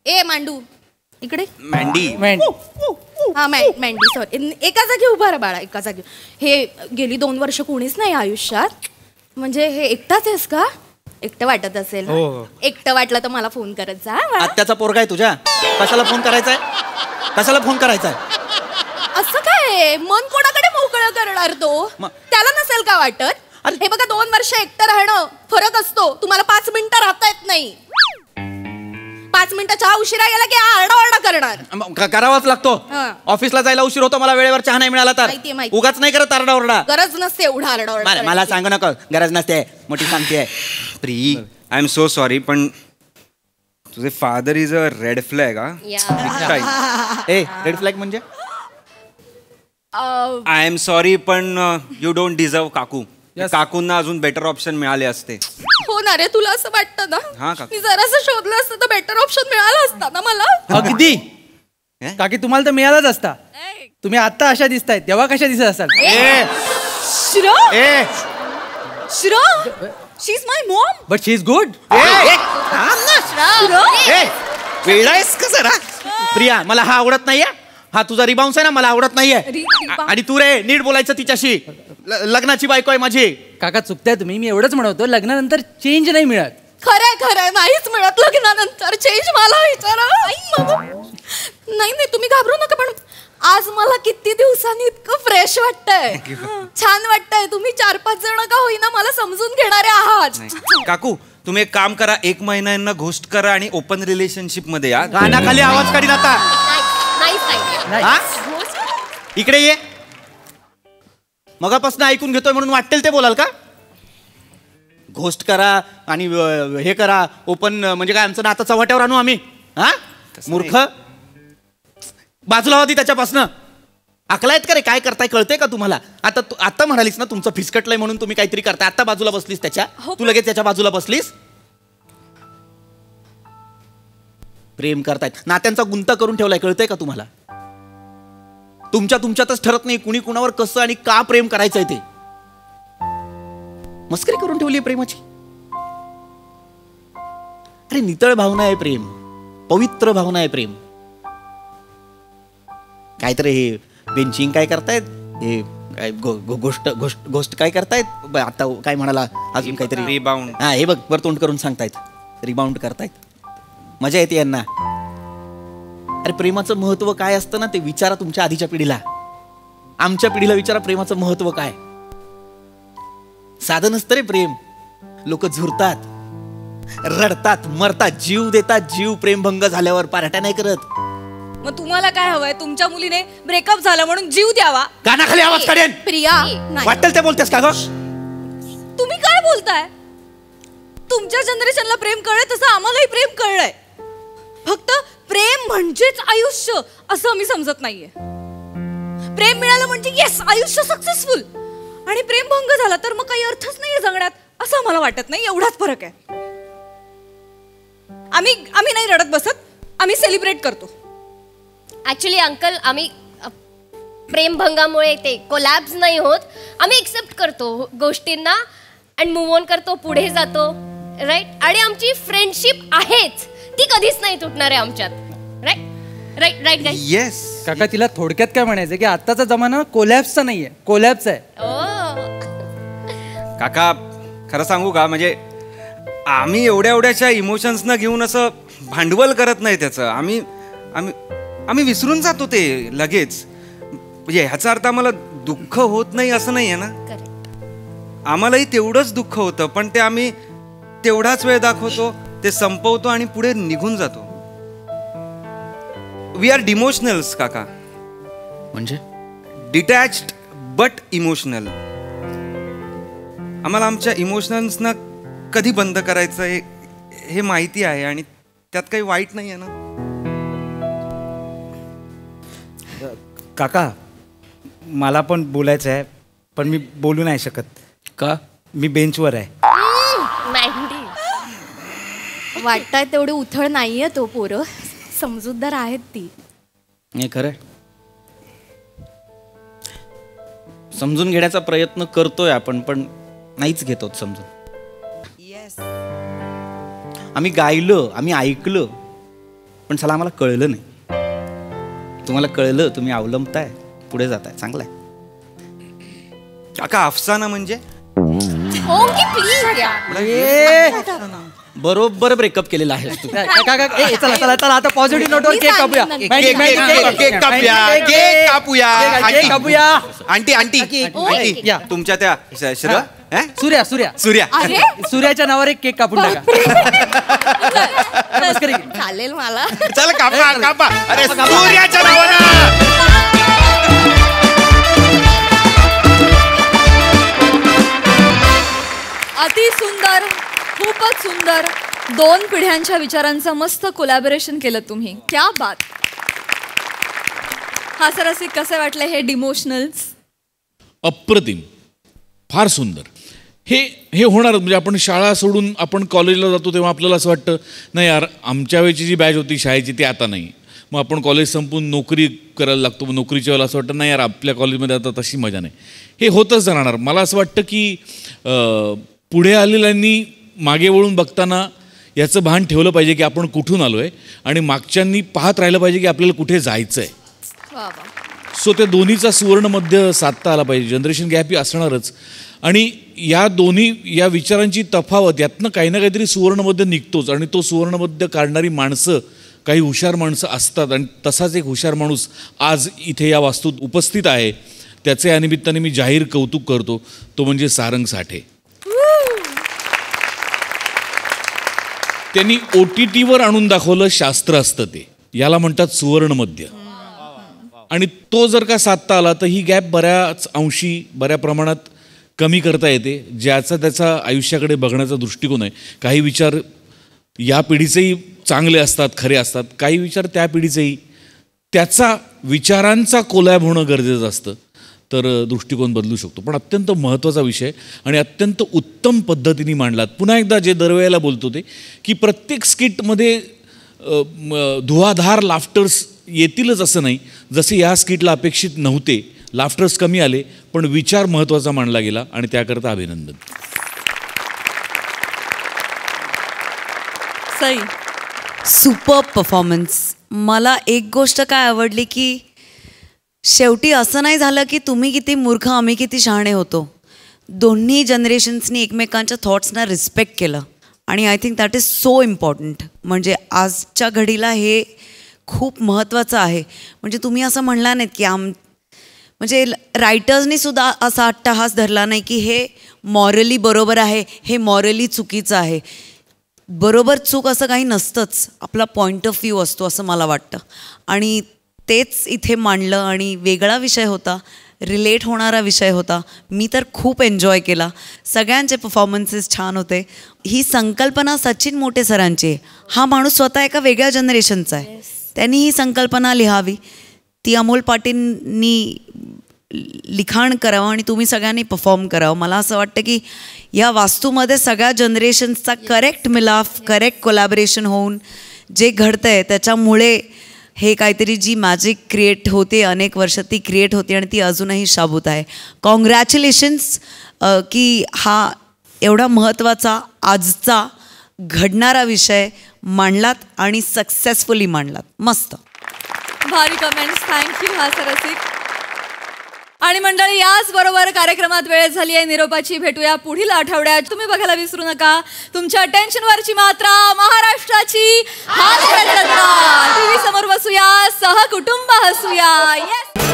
ए मांडू इकडे. मॅन्डी. हा मॅन्डी सॉरी. एका जागी उभा राहा बाळा, एका जागी. हे गेली 2 वर्ष कोणीच नाही आयुष्यात. म्हणजे हे एकटाच आहेस का? एकटं वाटत असेल. एकटं वाटलं तर मला फोन करत जा. आत्याचा पोरगा आहे तुझ्या? कशाला फोन करायचाय? असं काय? मन कोणाकडे मोकळं करणार तो? त्याला नसेल का वाटत? हे बघा, 2 वर्ष एकटं राहणं फरक असतो. तुम्हाला 5 मिनिटं राहता येत नाही. 5 मिनिटं चहा उशिरा गेला की आरडाओरडा करणार. करावाच लागतो. ऑफिसला जायला उशीर होतो, मला वेळेवर चहा नाही मिळाला तर उगाच नाही करत आरडाओरडा. गरज नसते एवढा आरडाओरडा. मला सांगू नका, गरज नसते. मोठी सांगते pre. I am so sorry, पण तुझे father is a red flag. Red flag म्हणजे? आय एम सॉरी, पण यू डोंट डिझर्व काकू. काकूंना अजून बेटर ऑप्शन मिळाले असते. हो हो ना रे, तुला असं वाटतं हा, ना? काका. मी जरासं शोधलं असतं तर बेटर ऑप्शन मिळाला असता ना मला. अगदी काकी तुम्हाला तर मिळालाच असता. तुम्ही आता अशा दिसतायत, तेव्हा कशा दिसत असाल? श्र she is my mom. But she is good. वेळायस का जरा? प्रिया मला हा आवडत नाहीये. हा तुझा रिबाउन्स आहे ना, मला आवडत नाहीये. आणि तू रे नीट बोलायचं तिच्याशी. लग्नाची बायको आहे माझी. काका चुकताय तुम्ही. मी एवढंच म्हणतो लग्नानंतर चेंज नाही मिळत. खरंय नाहीच मिळत लग्नानंतर चेंज. मला विचारा. नाही नाही तुम्ही घाबरू नका, पण आज मला किती दिवसांनी इतकं फ्रेश वाटतंय, छान वाटतंय. तुम्ही 4-5 जण का होईना मला समजून घेणारे आहात. काकू तुम्ही एक काम करा, 1 महिना यांना घोस्ट करा आणि ओपन रिलेशनशिप मध्ये या. गाण्याखाली आवाज काढीन आता. हा? इकडे ये. मगापासून ऐकून घेतोय म्हणून वाटेल ते बोलाल का? घोस्ट करा आणि हे करा ओपन, म्हणजे काय आमचं नातं चव्हाट्यावर आणू आम्ही? हा मूर्ख. बाजूला होती त्याच्यापासनं. अकलायत का रे? काय करताय कळतंय का तुम्हाला? आता म्हणालीस ना तुमचं फिसकटलंय म्हणून तुम्ही काहीतरी करताय. आता बाजूला बसलीस त्याच्या. तू लगेच त्याच्या बाजूला बसलीस. प्रेम करतायत, नात्यांचा गुंता करून ठेवलाय. कळतंय का तुम्हाला? तुमच्यातच ठरत नाही कुणी कुणावर कसं आणि का प्रेम करायचंय ते. मस्करी करून ठेवली प्रेमाची. अरे नितळ भावना आहे प्रेम, पवित्र भावना आहे प्रेम. काहीतरी हे बेंचिंग काय करतायत, हे काय गोष्ट काय करतायत आता, काय म्हणाला अजून काहीतरी रिबाउंड. हा हे बघ वर तोंड करून सांगतायत रिबाउंड करतायत. मजा येते यांना. अरे प्रेमाचं महत्व काय असतं ना ते विचारा तुमच्या आधीच्या पिढीला. आमच्या पिढीला विचारा प्रेमाचं महत्व काय. साधं नसतं रे प्रेम. लोक झुरतात, रडतात, मरतात, जीव देतात. जीव प्रेमभंग झाल्यावर पार्ट्या नाही करत. मग तुम्हाला काय हवंय? तुमच्या मुलीने ब्रेकअप झाला म्हणून जीव द्यावा? कानाखाली आवाज काढेन. प्रिया वाटेल ते बोलतेस का ग? तुम्ही काय बोलताय? तुमच्या जनरेशनला प्रेम कळलंय तसं आम्हालाही प्रेम कळलंय. फक्त प्रेम म्हणजेच आयुष्य असं मी समजत नाहीये. प्रेम मिळालं म्हणजे येस आयुष्य सक्सेसफुल, आणि प्रेम भंग झाला तर मग काही अर्थच नाहीये जगण्यात असं मला वाटत नाही. एवढाच फरक आहे. आम्ही नाही रडत बसत, आम्ही सेलिब्रेट करतो. ऍक्च्युली अंकल आम्ही प्रेमभंगामुळे ते कोलॅप्स नाही होत. आम्ही एक्सेप्ट करतो गोष्टींना आणि मूव्ह ऑन करतो, पुढे जातो. राईट. आणि आमची फ्रेंडशिप आहेच, ती कधीच नाही तुटणार आहे आमच्यात. राईट राईट राईट गाईस. येस काका तिला थोडक्यात काय म्हणायचं की आताचा जमाना कोलॅप्सचा नाहीये, कोलॅप्स आहे. काका खरं सांगू का, म्हणजे आम्ही एवढ्याशा इमोशन्सना घेऊन असं भांडवल करत नाही त्याचं. आम्ही विसरून जातो ते लगेच. म्हणजे ह्याचा अर्थ आम्हाला दुःख होत नाही असं नाही आहे ना. आम्हालाही तेवढंच दुःख होतं, पण ते आम्ही तेवढाच वेळ दाखवतो, ते संपवतो आणि पुढे निघून जातो. वी आर डिमोशनल्स काका. म्हणजे डिटॅच्ड बट इमोशनल. आम्हाला आमच्या इमोशनल्सना कधी बंद करायचं हे माहिती आहे आणि त्यात काही वाईट नाही आहे ना. काका मला पण बोलायचं आहे, पण मी बोलू नाही शकत. का? मी बेंचवर आहे. वाटताय तेवढे उथळ नाहीये तो. पोरं समजूतदार आहेत ती. नाही खरं समजून घेण्याचा प्रयत्न करतोय आपण, पण नाहीच घेतो समजून. आम्ही गायलं, आम्ही ऐकलं, पण चला आम्हाला कळलं नाही. तुम्हाला कळलं, तुम्ही अवलंबताय, पुढे जाताय, चांगलं आहे. काका अफसाना म्हणजे बरोबर ब्रेकअप केलेला आहे तू. चला चला चला आता पॉझिटिव्ह नोटवर केक कापूया. केक कापूया. आंटी आंटी तुमच्या त्या सूर्या सूर्या सूर्या सूर्याच्या नावावर एक केक कापून टाका. चालेल मला. चला कापा कापा. अरे सूर्याच्या नावानं. अति सुंदर, खूपच सुंदर. 2 पिढ्यांच्या विचारांचं मस्त कोलॅबोरेशन केलं तुम्ही. क्या बात. हा सर कसे वाटले हे डिमोशनल्स? अप्रतिम, फार सुंदर. हे होणार. म्हणजे आपण शाळा सोडून आपण कॉलेजला जातो तेव्हा आपल्याला असं वाटतं नाही यार आमच्या वेळची जी बॅच होती शाळेची ती आता नाही. मग आपण कॉलेज संपून नोकरी करायला लागतो. मग नोकरीच्या वेळेला असं वाटतं नाही यार आपल्या कॉलेजमध्ये आता तशी मजा नाही. हे होतच राहणार. मला असं वाटतं की पुढे आलेल्यांनी मागे वळून बघताना याचं भान ठेवलं पाहिजे की आपण कुठून आलो आहे आणि मागच्यांनी पाहत राहिलं पाहिजे की आपल्याला कुठे जायचं आहे. सो त्या दोन्हीचा सुवर्णमध्य साधता आला पाहिजे. जनरेशन गॅप ही असणारच आणि या दोन्ही या विचारांची तफावत यातनं काही ना काहीतरी सुवर्णमध्य निघतोच आणि तो सुवर्णमध्य काढणारी माणसं काही हुशार माणसं असतात आणि तसाच एक हुशार माणूस आज इथे या वास्तूत उपस्थित आहे. त्याचे या निमित्ताने मी जाहीर कौतुक करतो. तो म्हणजे सारंग साठे. त्यांनी OTTवर आणून दाखवलं शास्त्र असतं ते. याला म्हणतात सुवर्णमध्य. आणि तो जर का साधता आला तर ही गॅप बऱ्याच अंशी बऱ्या प्रमाणात कमी करता येते. ज्याचा त्याचा आयुष्याकडे बघण्याचा दृष्टिकोन आहे. काही विचार या पिढीचेही चांगले असतात खरे असतात. काही विचार त्या पिढीचेही त्याचा विचारांचा कोलॅब होणं गरजेचं असतं तर दृष्टिकोन बदलू शकतो. पण अत्यंत महत्त्वाचा विषय आणि अत्यंत उत्तम पद्धतीने मांडलात. पुन्हा एकदा जे दरवेळेला बोलतो ते की प्रत्येक स्किटमध्ये धुवाधार लाफ्टर्स येतीलच असं नाही. जसे या स्किटला अपेक्षित नव्हते लाफ्टर्स कमी आले पण विचार महत्त्वाचा मांडला गेला आणि त्याकरता अभिनंदन. Sai super performance. मला एक गोष्ट काय आवडली की शेवटी असं नाही झालं की तुम्ही किती मूर्ख आम्ही किती शहाणे होतो. दोन्ही जनरेशन्सनी एकमेकांच्या थॉट्सना रिस्पेक्ट केलं आणि I think that is so important. म्हणजे आजच्या घडीला हे खूप महत्त्वाचं आहे. म्हणजे तुम्ही असं म्हणला नाहीत की म्हणजे रायटर्सनी सुद्धा असा अट्टहास धरला नाही की हे मॉरली बरोबर आहे हे मॉरली चुकीचं आहे. बरोबर चूक असं काही नसतंच. आपला पॉईंट ऑफ व्ह्यू असतो असं मला वाटतं आणि तेच इथे मांडलं आणि वेगळा विषय होता. रिलेट होणारा विषय होता. मी तर खूप एन्जॉय केला. सगळ्यांचे परफॉर्मन्सेस छान होते. ही संकल्पना सचिन मोटे सरांची आहे. हा माणूस स्वतः एका वेगळ्या जनरेशनचा आहे. त्यांनी ही संकल्पना लिहावी. ती अमोल पाटीलनी लिखाण करावं आणि तुम्ही सगळ्यांनी परफॉर्म करावं. मला असं वाटतं की या वास्तूमध्ये सगळ्या जनरेशन्सचा करेक्ट मिलाफ करेक्ट कोलॅबरेशन होऊन जे घडतं आहे त्याच्यामुळे हे काहीतरी जी मॅजिक क्रिएट होते अनेक वर्ष ती क्रिएट होते आणि ती अजूनही शाबूत आहे. कॉंग्रॅच्युलेशन्स की हा एवढा महत्त्वाचा आजचा घडणारा विषय मांडलात आणि सक्सेसफुली मांडलात. मस्त भारी कमेंट्स. थँक्यू हास्यरसिक. आणि मंडळी याच बरोबर कार्यक्रमात वेळ झाली आहे निरोपाची. भेटूया पुढील आठवड्यात. तुम्ही बघायला विसरू नका तुमच्या टेन्शनवरची मात्रा महाराष्ट्राची हास्यजत्रा. टीव्ही समोर बसूया सहकुटुंब हसूया. येस